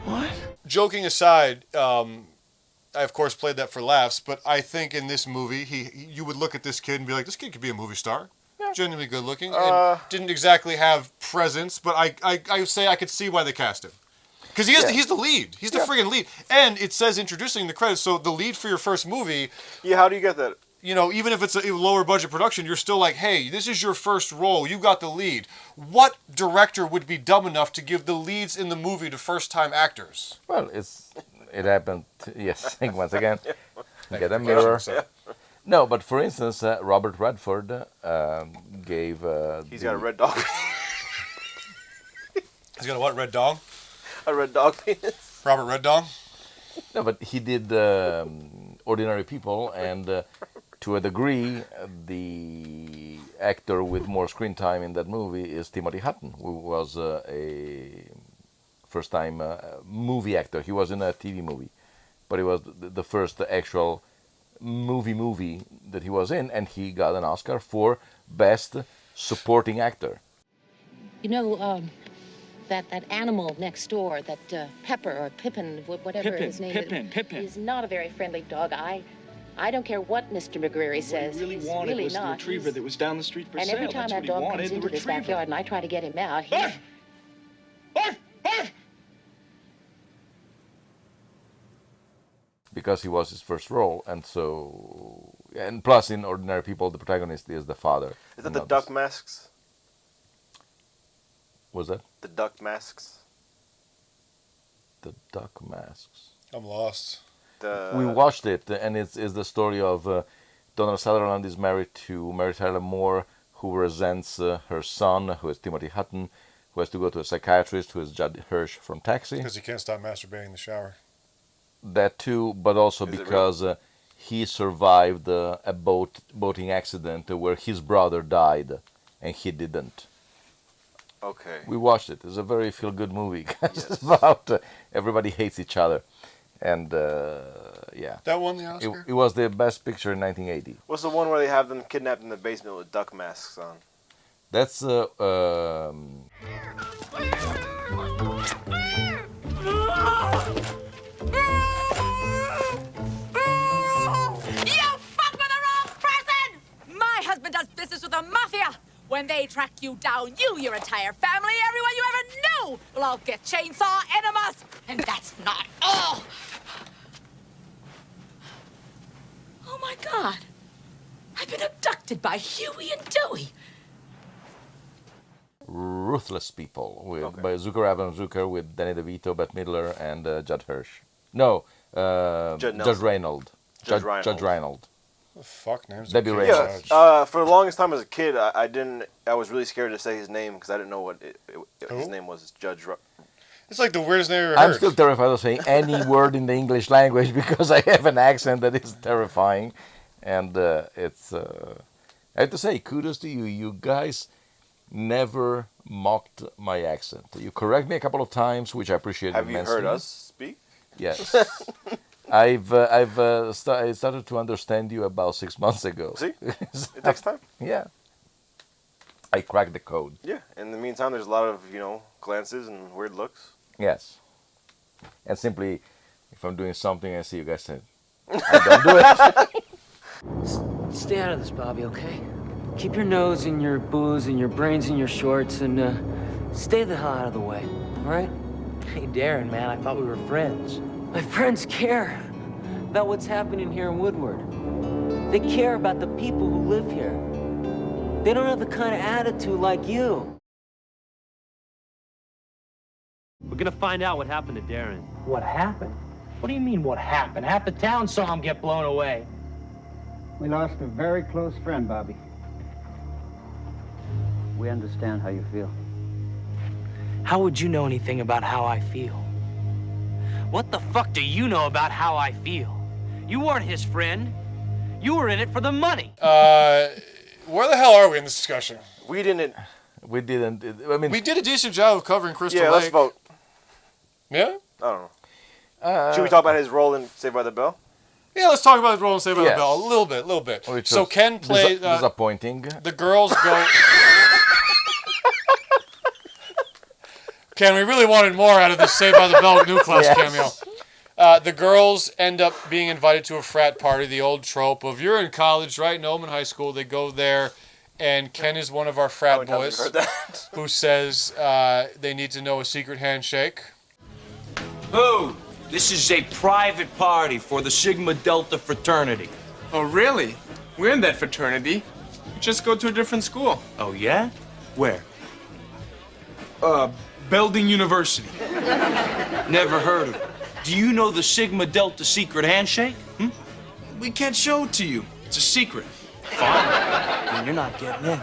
What? Joking aside, I of course played that for laughs, but I think in this movie, you would look at this kid and be like, this kid could be a movie star. Yeah. Genuinely good looking, and didn't exactly have presence, but I would say I could see why they cast him. Because he's the lead. He's the friggin' lead. And it says introducing the credits, so the lead for your first movie. Yeah, how do you get that? You know, even if it's a lower budget production, you're still like, hey, this is your first role. You got the lead. What director would be dumb enough to give the leads in the movie to first-time actors? Well, it happened. Yes, once again, get a mirror. No, but for instance, Robert Redford gave. He's got a red dog. He's got a what? Red dog? A red dog penis. Robert Red Dog? No, but he did Ordinary People, and to a degree, the actor with more screen time in that movie is Timothy Hutton, who was a first-time movie actor. He was in a TV movie, but it was the first actual movie that he was in, and he got an Oscar for Best Supporting Actor. You know, that animal next door, that Pepper or Pippin, whatever his name is. Pippin. He's not a very friendly dog. I don't care what Mr. McGreary says. What he really He's wanted really was the not. retriever that was down the street for and sale. every time That's that what he dog wanted, comes the into this retriever. backyard and I try to get him out, he... Because he was his first role, and plus in Ordinary People, the protagonist is the father. Is that the duck masks? Was that? The duck masks. The duck masks. I'm lost. We watched it, and it's the story of Donald Sutherland is married to Mary Tyler Moore, who resents her son, who is Timothy Hutton, who has to go to a psychiatrist, who is Judd Hirsch from Taxi. Because he can't stop masturbating in the shower. That too, but also because he survived a boating accident where his brother died, and he didn't. Okay. We watched it. It's a very feel-good movie. It's about everybody hates each other, and yeah. That won the Oscar? It was the best picture in 1980. What's the one where they have them kidnapped in the basement with duck masks on? That's You fuck with the wrong person! My husband does business with the mafia. When they track you down, your entire family, everyone you ever knew, will all get chainsaw enemas. And that's not all. Oh my God. I've been abducted by Huey and Dewey. Ruthless People by Zucker Adam Zucker with Danny DeVito, Bette Midler, and Judd Hirsch. No, Judge Reinhold. Judge Reinhold. What the fuck name's Debbie Ray. Yeah, for the longest time as a kid, I was really scared to say his name because I didn't know what his name was. It's like the weirdest name I've ever I'm heard. still terrified of saying any word in the English language because I have an accent that is terrifying, and it's. I have to say, kudos to you. You guys never mocked my accent. You correct me a couple of times, which I appreciate immensely. Have you heard us speak? Yes. I started to understand you about 6 months ago. See? It takes time. Yeah. I cracked the code. Yeah. In the meantime, there's a lot of, glances and weird looks. Yes. And simply, if I'm doing something, I see you guys say, I don't do it. Stay out of this, Bobby, okay? Keep your nose in your booze and your brains in your shorts and stay the hell out of the way, all right? Hey, Darren, man, I thought we were friends. My friends care about what's happening here in Woodward. They care about the people who live here. They don't have the kind of attitude like you. We're gonna find out what happened to Darren. What happened? What do you mean, what happened? Half the town saw him get blown away. We lost a very close friend, Bobby. We understand how you feel. How would you know anything about how I feel? What the fuck do you know about how I feel? You weren't his friend. You were in it for the money. Where the hell are we in this discussion? We didn't. I mean, we did a decent job of covering Crystal Lake. Lake. Let's vote. Yeah? I don't know. Should we talk about his role in Saved by the Bell? Yeah, let's talk about Rolling Saved by the Yes. Bell a little bit. Which So was Ken played... disappointing. The girls go... Ken, we really wanted more out of this Saved by the Bell New Class cameo. The girls end up being invited to a frat party, the old trope of you're in college, right? Noman High School. They go there, and Ken is one of our frat boys who says they need to know a secret handshake. Who? This is a private party for the Sigma Delta fraternity. Oh, really? We're in that fraternity. We just go to a different school. Oh, yeah? Where? Belding University. Never heard of it. Do you know the Sigma Delta secret handshake? We can't show it to you. It's a secret. Fine. Then you're not getting in.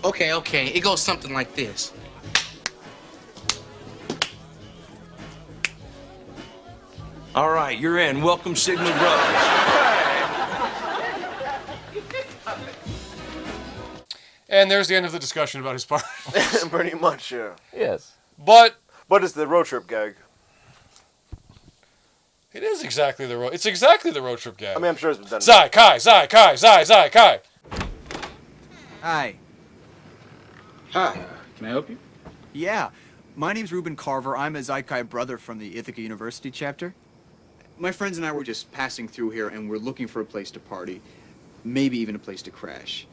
Okay. It goes something like this. All right, you're in. Welcome, Sigma Brothers. And there's the end of the discussion about his part. Pretty much, yeah. Yes. But it's the road trip gag. It is exactly the road. It's exactly the road trip gag. I mean, I'm sure it's been done. S.I.K. Hi. Hi. Can I help you? Yeah. My name's Ruben Carver. I'm a S.I.K brother from the Ithaca University chapter. My friends and I were just passing through here, and we're looking for a place to party. Maybe even a place to crash.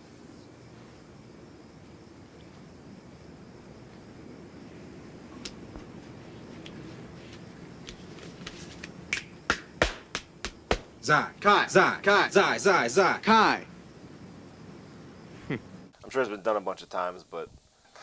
Kai. I'm sure it's been done a bunch of times, but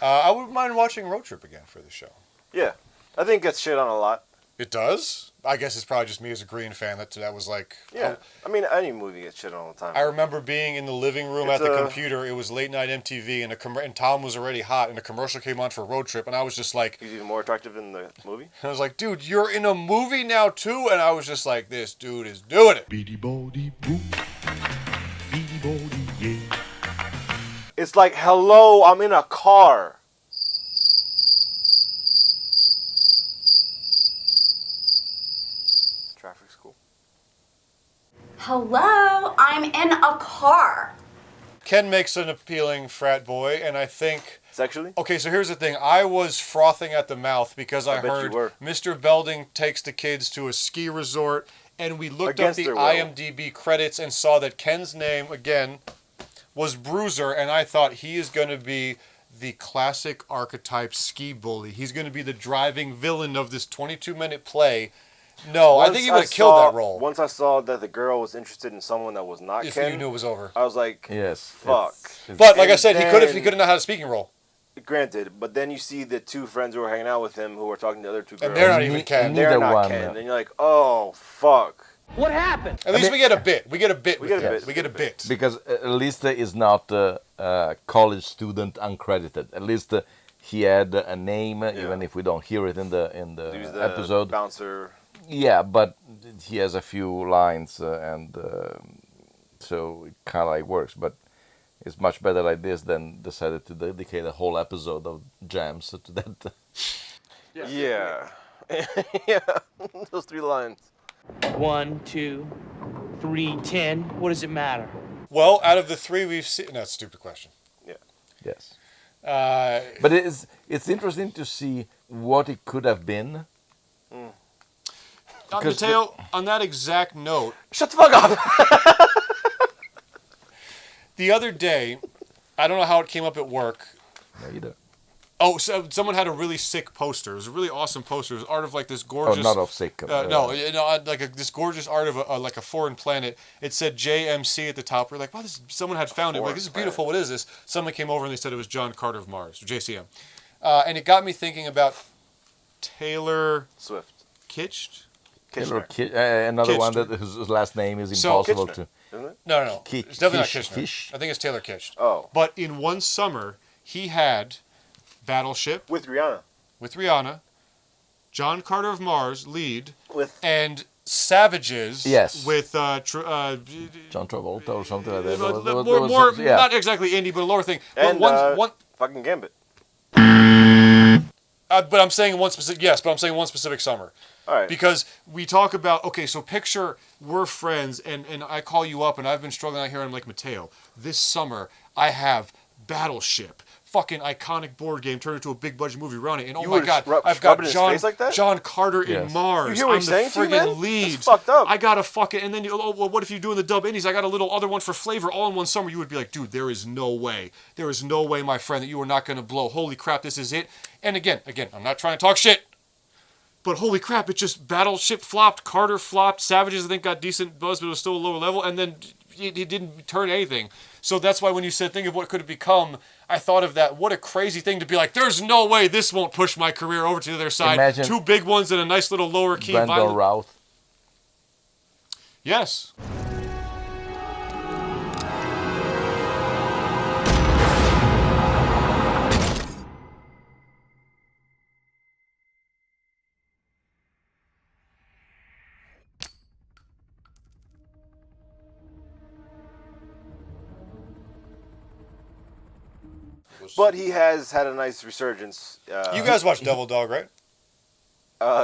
I wouldn't mind watching Road Trip again for the show. yeah, I think it gets shit on a lot. It does? I guess it's probably just me as a Green fan that was like... Yeah, I mean, any movie gets shit on all the time. I remember being in the living room at the computer. It was late night MTV, and Tom was already hot, and a commercial came on for Road Trip, and I was just like... He's even more attractive in the movie? I was like, dude, you're in a movie now, too? And I was just like, this dude is doing it. It's like, hello, I'm in a car. Traffic school. Hello, I'm in a car. Ken makes an appealing frat boy, and I think... Sexually? Okay, so here's the thing. I was frothing at the mouth because I bet you heard were. Mr. Belding takes the kids to a ski resort, and we looked Against up the their will. IMDb credits and saw that Ken's name, again, was Bruiser, and I thought he is going to be the classic archetype ski bully. He's going to be the driving villain of this 22-minute play. No, I think he would have killed that role. Once I saw that the girl was interested in someone that was not If Ken, you knew it was over. I was like, yes, fuck. But like I said, And he could have not had a speaking role. Granted, but then you see the two friends who were hanging out with him who were talking to the other two girls. And they're not even Ken. And they're Neither not one, Ken. And you're like, oh, fuck. What happened? At least we get a bit. We get a bit. We get a bit. Because at least is not a college student uncredited. At least he had a name, even if we don't hear it in the He was the episode. bouncer. Yeah, but he has a few lines, and so it kind of like works. But it's much better like this than decided to dedicate a whole episode of jams to that. Yeah. Yeah. Those 3 lines. 1, 2, 3, 10. What does it matter? Well, out of the 3 we've seen... No, that's a stupid question. Yeah. Yes. But it's interesting to see what it could have been. Mateo, on that exact note... Shut the fuck up! The other day, I don't know how it came up at work. No, you don't. Oh, so someone had a really sick poster. It was a really awesome poster. It was art of like this gorgeous... Oh, not of sick. This gorgeous art of like a foreign planet. It said JMC at the top. We're like, wow, someone had found it. We're like, this is beautiful. What is this? Someone came over and they said it was John Carter of Mars, or JCM. And it got me thinking about Taylor... Swift. Kitsch? Another one that whose last name is impossible to... Isn't it? No. It's definitely not Kitchener. I think it's Taylor Kitsch. Oh. But in one summer, he had Battleship. With Rihanna. John Carter of Mars, lead. And Savages. Yes. With John Travolta or something like that. Not exactly indie, but a lower thing. And one fucking Gambit. But I'm saying one specific. Yes, but I'm saying one specific summer. All right. Because we talk about, okay, so picture we're friends, and I call you up, and I've been struggling out here, and I'm like, Mateo, this summer I have Battleship, fucking iconic board game turned into a big budget movie around it, and oh my god, I've got John Carter in Mars. You hear what I'm he's the saying to you, man? friggin' lead. That's fucked up. I got a fucking, and then well, what if you're doing the dub indies? I got a little other one for flavor all in one summer. You would be like, dude, there is no way, my friend, that you are not gonna blow. Holy crap, this is it. And again, I'm not trying to talk shit. But holy crap, it just Battleship flopped, Carter flopped, Savages I think got decent buzz, but it was still a lower level, and then it didn't turn anything. So that's why when you said think of what could have become, I thought of that. What a crazy thing to be like, there's no way this won't push my career over to the other side. Imagine 2 big ones and a nice little lower key. Brandon Routh. Yes. But he has had a nice resurgence. You guys watch Devil Dog, right?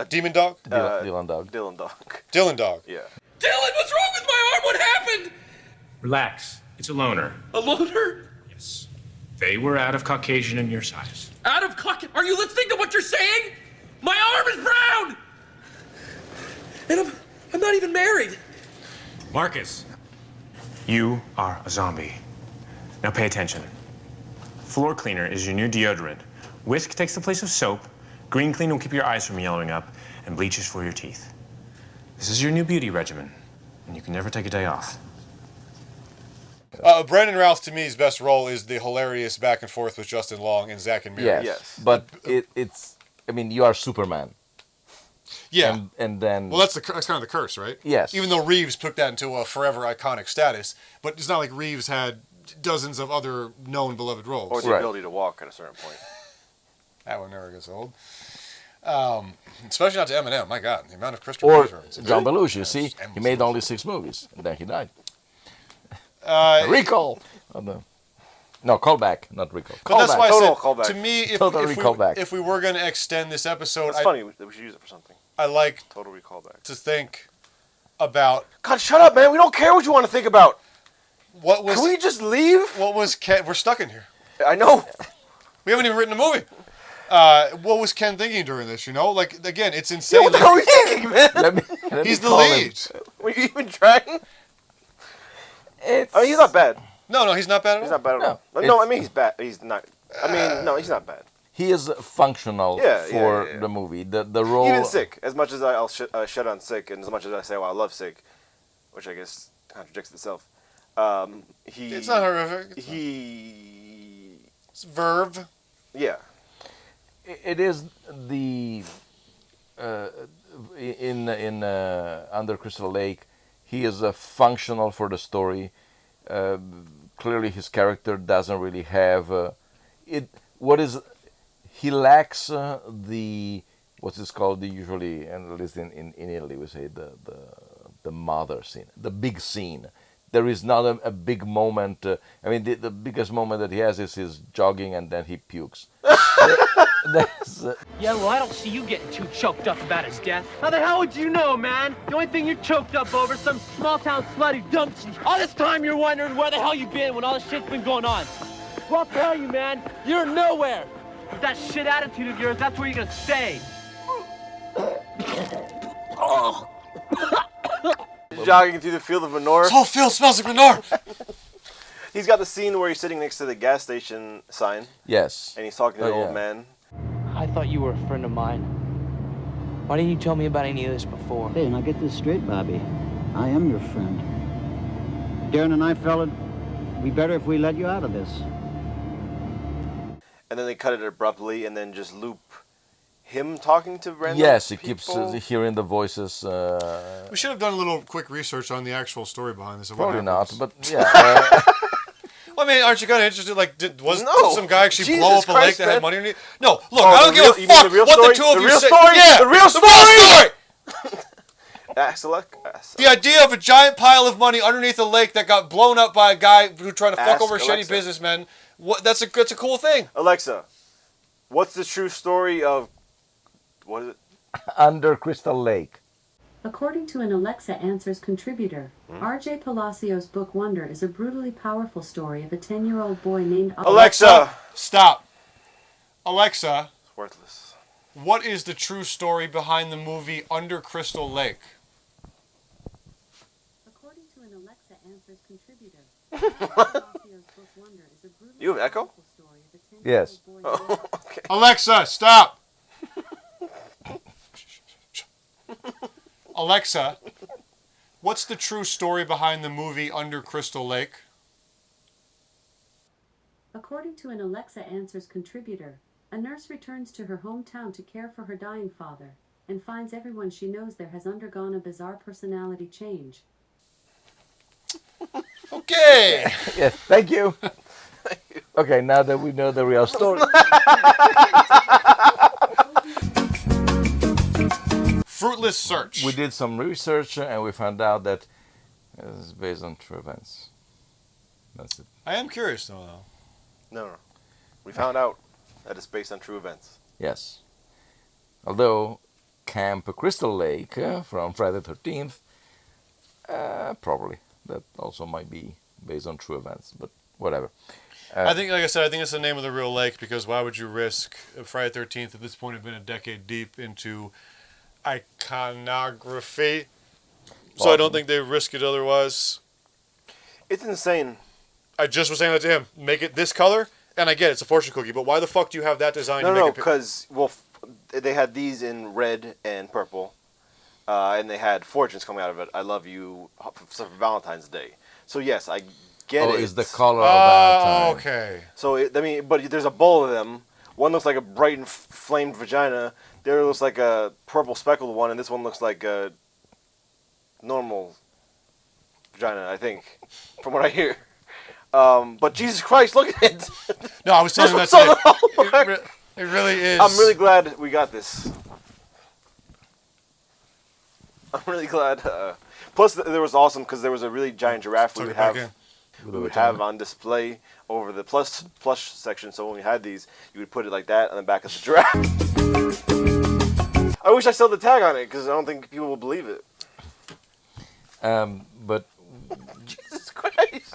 Demon Dog? Dylan Dog. Dylan Dog. Dylan Dog. Yeah. Dylan, what's wrong with my arm? What happened? Relax. It's a loner. A loner? Yes. They were out of Caucasian and your size. Out of Are you listening to what you're saying? My arm is brown! And I'm not even married. Marcus, you are a zombie. Now pay attention. Floor cleaner is your new deodorant. Whisk takes the place of soap. Green clean will keep your eyes from yellowing up. And bleach is for your teeth. This is your new beauty regimen. And you can never take a day off. Brandon Routh, to me, his best role is the hilarious back and forth with Justin Long and Zack and Miri. Yes. But it's, I mean, you are Superman. Yeah. And then... Well, that's kind of the curse, right? Yes. Even though Reeves put that into a forever iconic status, but it's not like Reeves had dozens of other known beloved roles. Or the ability to walk at a certain point. That one never gets old. Especially not to Eminem. My God, the amount of Christopher references. John Belushi, see? He made only 6 movies, and then he died. Recall! No, callback, not recall. But that's why I said, callback. to me, if we were going to extend this episode... It's funny, we should use it for something. I like Total Recall back. to think about... God, shut up, man. We don't care what you want to think about. What was? Can we just leave? What was Ken? We're stuck in here. I know. We haven't even written a movie. What was Ken thinking during this? You know, like again, it's insane. Yeah, what the hell are you thinking, man? Let He's me the call lead. him. Were you even trying? He's not bad. No, he's not bad at all. He's not bad at all. No, I mean he's bad. He's not. I mean, no, he's not bad. He is functional for the movie. The role. Even S.I.K. As much as I'll shut on S.I.K. and as much as I say, well, I love S.I.K., which I guess contradicts itself. It's not horrific. It's verve. Yeah. It is the in Under Crystal Lake. He is functional for the story. Clearly, his character doesn't really have it. What is he lacks the what's this called? Usually, and at least in Italy, we say the mother scene, the big scene. There is not a big moment. I mean, the biggest moment that he has is his jogging and then he pukes. Yeah, well, I don't see you getting too choked up about his death. How the hell would you know, man? The only thing you're choked up over is some small-town slut who dumped you. All this time you're wondering where the hell you been when all this shit's been going on. Well, I'll tell you, man, you're nowhere. With that shit attitude of yours, that's where you're gonna stay. Jogging through the field of manure. This whole field smells like manure. He's got the scene where he's sitting next to the gas station sign. Yes. And he's talking to the old man. I thought you were a friend of mine. Why didn't you tell me about any of this before? Hey, now get this straight, Bobby. I am your friend. Darren and I felt it'd be better if we let you out of this. And then they cut it abruptly and then just loop him talking to random Yes, he people. keeps hearing the voices. We should have done a little quick research on the actual story behind this. Probably not, but yeah. Well, I mean, aren't you kind of interested? Like, did some guy actually Jesus blow up a lake Christ, that man. had money in it? No, look, Oh, I don't the give real- a you mean fuck the real what story? the two of The you real say. story? Yeah, The real story. The The idea of a giant pile of money underneath a lake that got blown up by a guy who tried to fuck Ask over shady Alexa. businessmen. That's a cool thing. Alexa, what's the true story of What is it? Under Crystal Lake. According to an Alexa Answers contributor, R.J. Palacios' book Wonder is a brutally powerful story of a 10-year-old boy named Alexa! Stop. Alexa. It's worthless. What is the true story behind the movie Under Crystal Lake? According to an Alexa Answers contributor, Palacios' book Wonder is a brutally You have echo? powerful story of a 10-year-old Yes. boy Oh, okay. Alexa, stop. Alexa, what's the true story behind the movie Under Crystal Lake? According to an Alexa Answers contributor, a nurse returns to her hometown to care for her dying father and finds everyone she knows there has undergone a bizarre personality change. Okay. Yes, thank you. Okay, now that we know the real story. Fruitless search. We did some research and we found out that it's based on true events. That's it. I am curious though. No. We found out that it's based on true events. Yes. Although Camp Crystal Lake from Friday the 13th, probably. That also might be based on true events, but whatever. I think, like I said, I think it's the name of the real lake because why would you risk Friday the 13th at this point have been a decade deep into iconography? So I don't think they risk it otherwise. It's insane. I just was saying that to him. Make it this color, and I get it, it's a fortune cookie, but why the fuck do you have that design? No, because, well, they had these in red and purple, and they had fortunes coming out of it. I love you for Valentine's Day. So, yes, I get it. Oh, is the color of Valentine. Okay. So, but there's a bowl of them. One looks like a bright and flamed vagina. The other looks like a purple speckled one, and this one looks like a normal vagina, I think, from what I hear. But Jesus Christ, look at it. No, I was telling you that today. It really is. I'm really glad we got this. I'm really glad. Plus, there was awesome because there was a really giant giraffe we would have on display over the plush section. So when we had these, you would put it like that on the back of the giraffe. I wish I still had the tag on it because I don't think people will believe it. But Jesus Christ.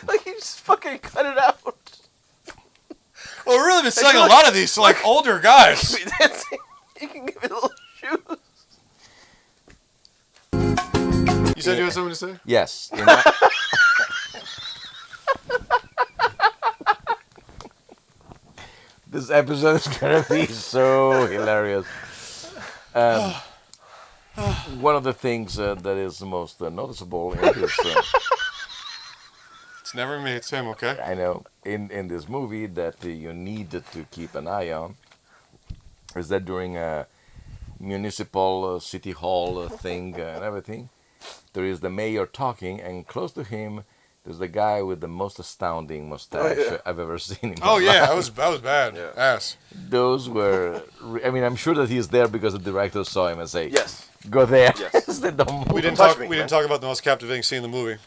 Like, you just fucking cut it out. Well, we've really been selling a lot of these to, like, older guys. You can give it little shoes. You said you had something to say? Yes. This episode is going to be so hilarious. One of the things that is most noticeable in this... It's never me, it's him, okay? I know. In this movie that you need to keep an eye on is that during a municipal city hall thing and everything, there is the mayor talking, and close to him there's the guy with the most astounding mustache I've ever seen in my life. That was bad. Yeah. Ass. Those were... I mean, I'm sure that he's there because the director saw him and say, yes, go there. Yes. We didn't talk about the most captivating scene in the movie.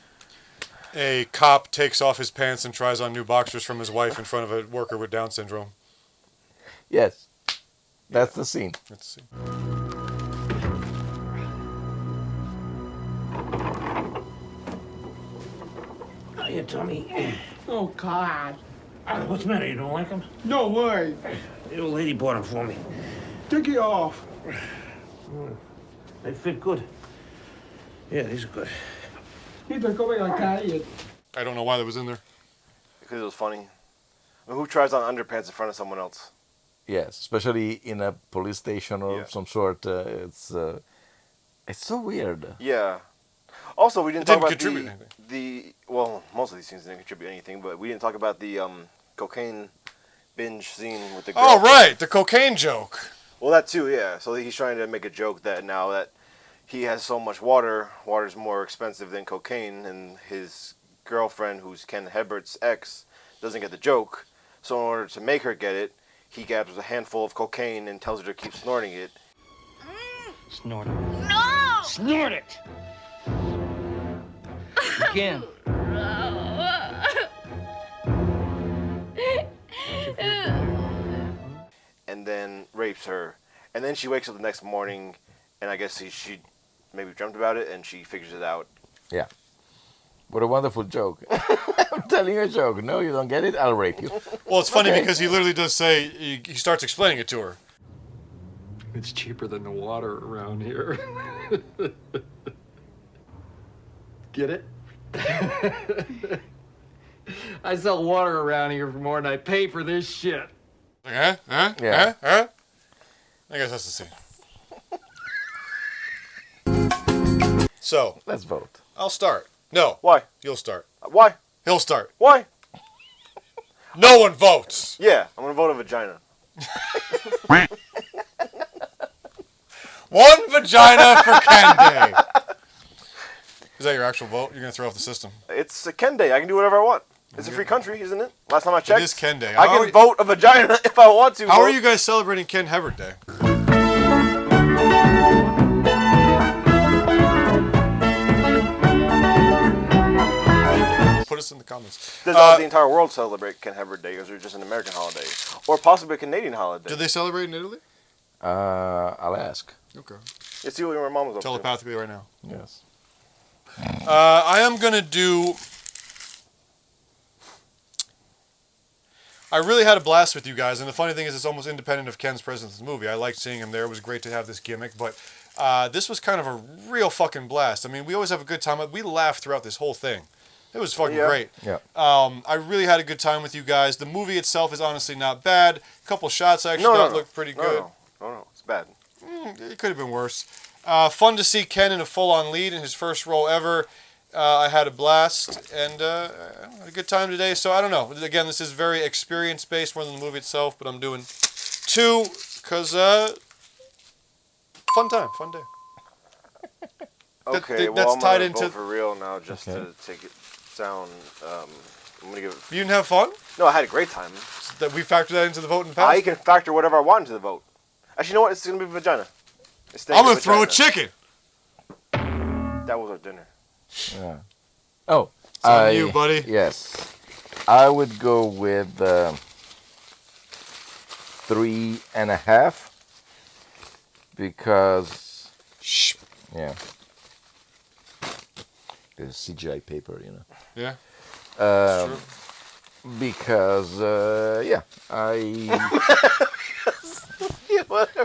A cop takes off his pants and tries on new boxers from his wife in front of a worker with Down syndrome. Yes. That's the scene. Let's see. Hiya, Tommy. Oh, God. What's the matter? You don't like them? No way. The old lady bought them for me. Take it off. They fit good. Yeah, these are good. I don't know why that was in there. Because it was funny. I mean, who tries on underpants in front of someone else? Yes, especially in a police station or some sort. It's so weird. Yeah. Also, we didn't talk about contribute well, most of these scenes didn't contribute anything, but we didn't talk about the cocaine binge scene with the girl. Oh, right, the cocaine joke. Well, that too, yeah. So he's trying to make a joke that now that he has so much water's more expensive than cocaine, and his girlfriend, who's Ken Hebert's ex, doesn't get the joke. So in order to make her get it, he grabs a handful of cocaine and tells her to keep snorting it. Snort it. No! Snort it! Again. rapes her, and then she wakes up the next morning, and I guess she maybe dreamt about it, and she figures it out. Yeah. What a wonderful joke. I'm telling you a joke. No, you don't get it, I'll rape you. Well, it's funny because he literally does say, he starts explaining it to her. It's cheaper than the water around here. Get it? I sell water around here for more than I pay for this shit. Like, Yeah. I guess that's the scene. So. Let's vote. I'll start. No. Why? You'll start. Why? He'll start. Why? No one votes. Yeah, I'm gonna vote a vagina. One vagina for Ken Day. Is that your actual vote? You're gonna throw off the system. It's a Ken Day. I can do whatever I want. It's a free country, isn't it? Last time I checked. It is Ken Day. I can vote a vagina if I want to. How are you guys celebrating Ken Hebert Day? Put us in the comments. Does the entire world celebrate Ken Hebert Day, or is it just an American holiday? Or possibly a Canadian holiday? Do they celebrate in Italy? I'll ask. Okay. Let's see what my mom was up to. Telepathically right now. Yes. I am going to do... I really had a blast with you guys, and the funny thing is it's almost independent of Ken's presence in the movie. I liked seeing him there. It was great to have this gimmick, but this was kind of a real fucking blast. I mean, we always have a good time. We laughed throughout this whole thing. It was fucking great. Yeah. I really had a good time with you guys. The movie itself is honestly not bad. A couple shots I actually thought looked pretty good. No, it's bad. It could have been worse. Fun to see Ken in a full-on lead in his first role ever. I had a blast and had a good time today. So I don't know. Again, this is very experience-based more than the movie itself, but I'm doing 2 because fun time, fun day. Okay, that's I'm tied gonna into vote for real now, just to take it down. I'm gonna give it. You didn't have fun? No, I had a great time. That we factor that into the vote in the past? I can factor whatever I want into the vote. Actually, you know what? It's gonna be vagina. I'm gonna throw a chicken. That was our dinner. Yeah. Oh, it's on you, buddy. Yes, I would go with 3.5 because yeah, it's CGI paper, you know. Yeah. Because yeah,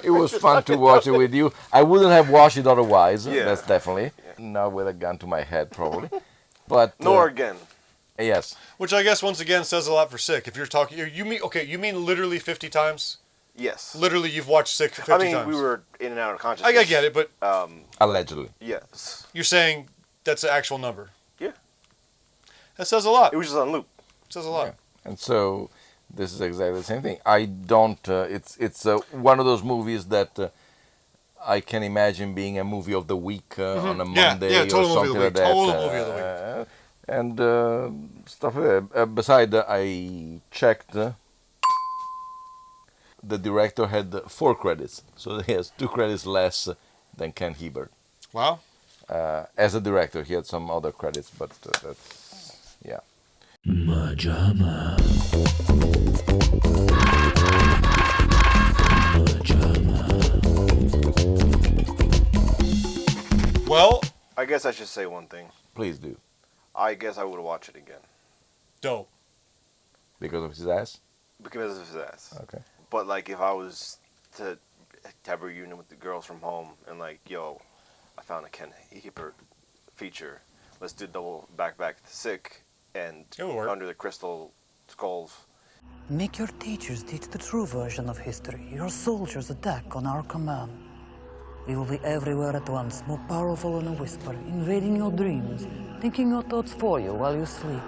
it was fun to watch it with you. I wouldn't have watched it otherwise. Yeah. That's definitely not with a gun to my head, probably. But nor again. Yes. Which I guess once again says a lot for S.I.K. If you're talking, you mean literally 50 times? Yes. Literally, you've watched S.I.K 50 times. I mean, we were in and out of consciousness. I get it, but allegedly. Yes. You're saying that's an actual number. Yeah. That says a lot. It was just on loop. It says a lot. Yeah. And so this is exactly the same thing. I don't. It's one of those movies that I can imagine being a movie of the week on a Monday or something like that. Total movie of the week. And stuff like that. Besides, I checked. The director had 4 credits, so he has 2 credits less than Ken Hebert. Wow. As a director, he had some other credits, but that's yeah. MaJaMa. Well, I guess I should say one thing. Please do. I guess I would watch it again. Dope. Because of his ass? Because of his ass. Okay. But like, if I was to have a reunion with the girls from home and like, yo, I found a Ken Hebert feature. Let's do double back to S.I.K and Under the Crystal Skulls. Make your teachers teach the true version of history. Your soldiers attack on our command. We will be everywhere at once, more powerful than a whisper, invading your dreams, thinking your thoughts for you while you sleep.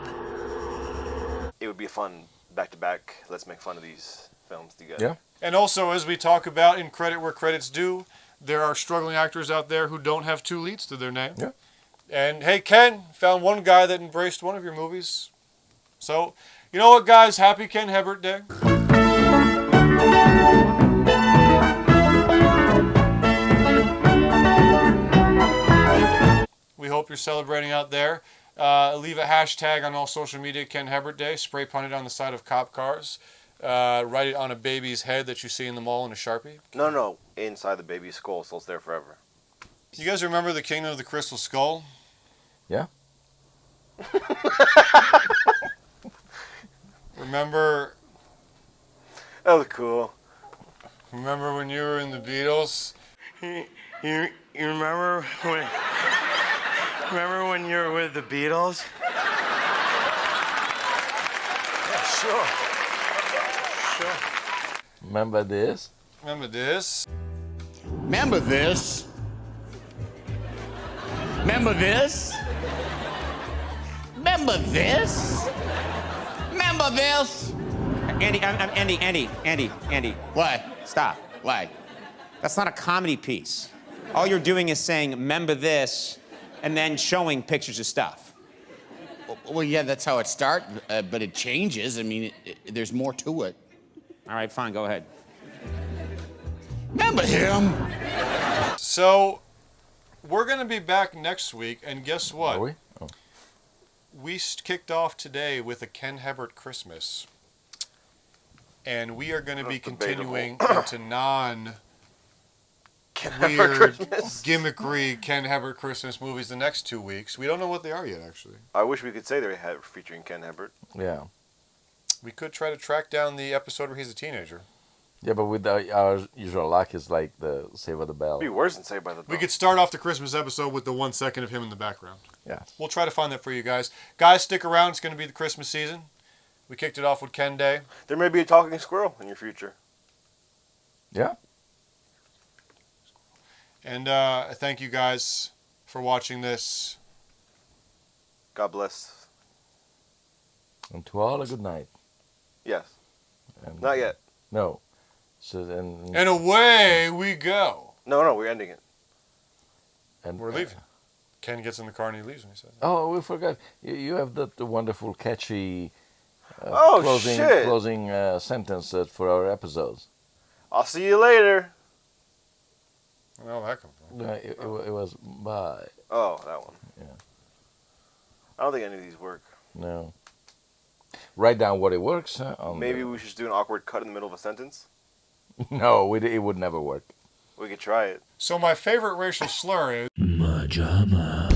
It would be fun back-to-back. Let's make fun of these films together. Yeah. And also, as we talk about in Credit Where Credit's Due, there are struggling actors out there who don't have 2 leads to their name. Yeah. And hey, Ken, found one guy that embraced one of your movies. So, you know what, guys? Happy Ken Hebert Day. We hope you're celebrating out there. Leave a hashtag on all social media, Ken Hebert Day. Spray paint it on the side of cop cars. write it on a baby's head that you see in the mall in a Sharpie? No, inside the baby's skull, so it's there forever. You guys remember the Kingdom of the Crystal Skull? Yeah. Remember? That was cool. Remember when you were in the Beatles? You remember when? Remember when you were with the Beatles? Yeah, sure. Remember this? Remember this? Remember this? Remember this? Remember this? Remember this? Andy. What? Stop. Why? That's not a comedy piece. All you're doing is saying, remember this, and then showing pictures of stuff. Well, yeah, that's how it starts, but it changes. I mean, there's more to it. All right, fine, go ahead. Remember him? So, we're going to be back next week, and guess what? Are we? Oh. We kicked off today with a Ken Hebert Christmas. And we are going to be continuing into weird, gimmickry Ken Hebert Christmas movies the next 2 weeks. We don't know what they are yet, actually. I wish we could say they had featuring Ken Hebert. Yeah. We could try to track down the episode where he's a teenager. Yeah, but with our usual luck, it's like the Saved by the Bell. It'd be worse than Saved by the Bell. We could start off the Christmas episode with the 1 second of him in the background. Yeah. We'll try to find that for you guys. Guys, stick around. It's going to be the Christmas season. We kicked it off with Ken Day. There may be a talking squirrel in your future. Yeah. And thank you guys for watching this. God bless. And to all a good night. Yes. And, Not yet. No. So then. And away we go. No, we're ending it. And we're leaving. Ken gets in the car and he leaves when he says that. Oh, we forgot. You have that wonderful, catchy shit. closing sentence for our episodes. I'll see you later. Well, that comes from. No, it was bye. Oh, that one. Yeah. I don't think any of these work. No. Write down what it works. Maybe we should do an awkward cut in the middle of a sentence. No, it would never work. We could try it. So my favorite racial slur is MaJaMa.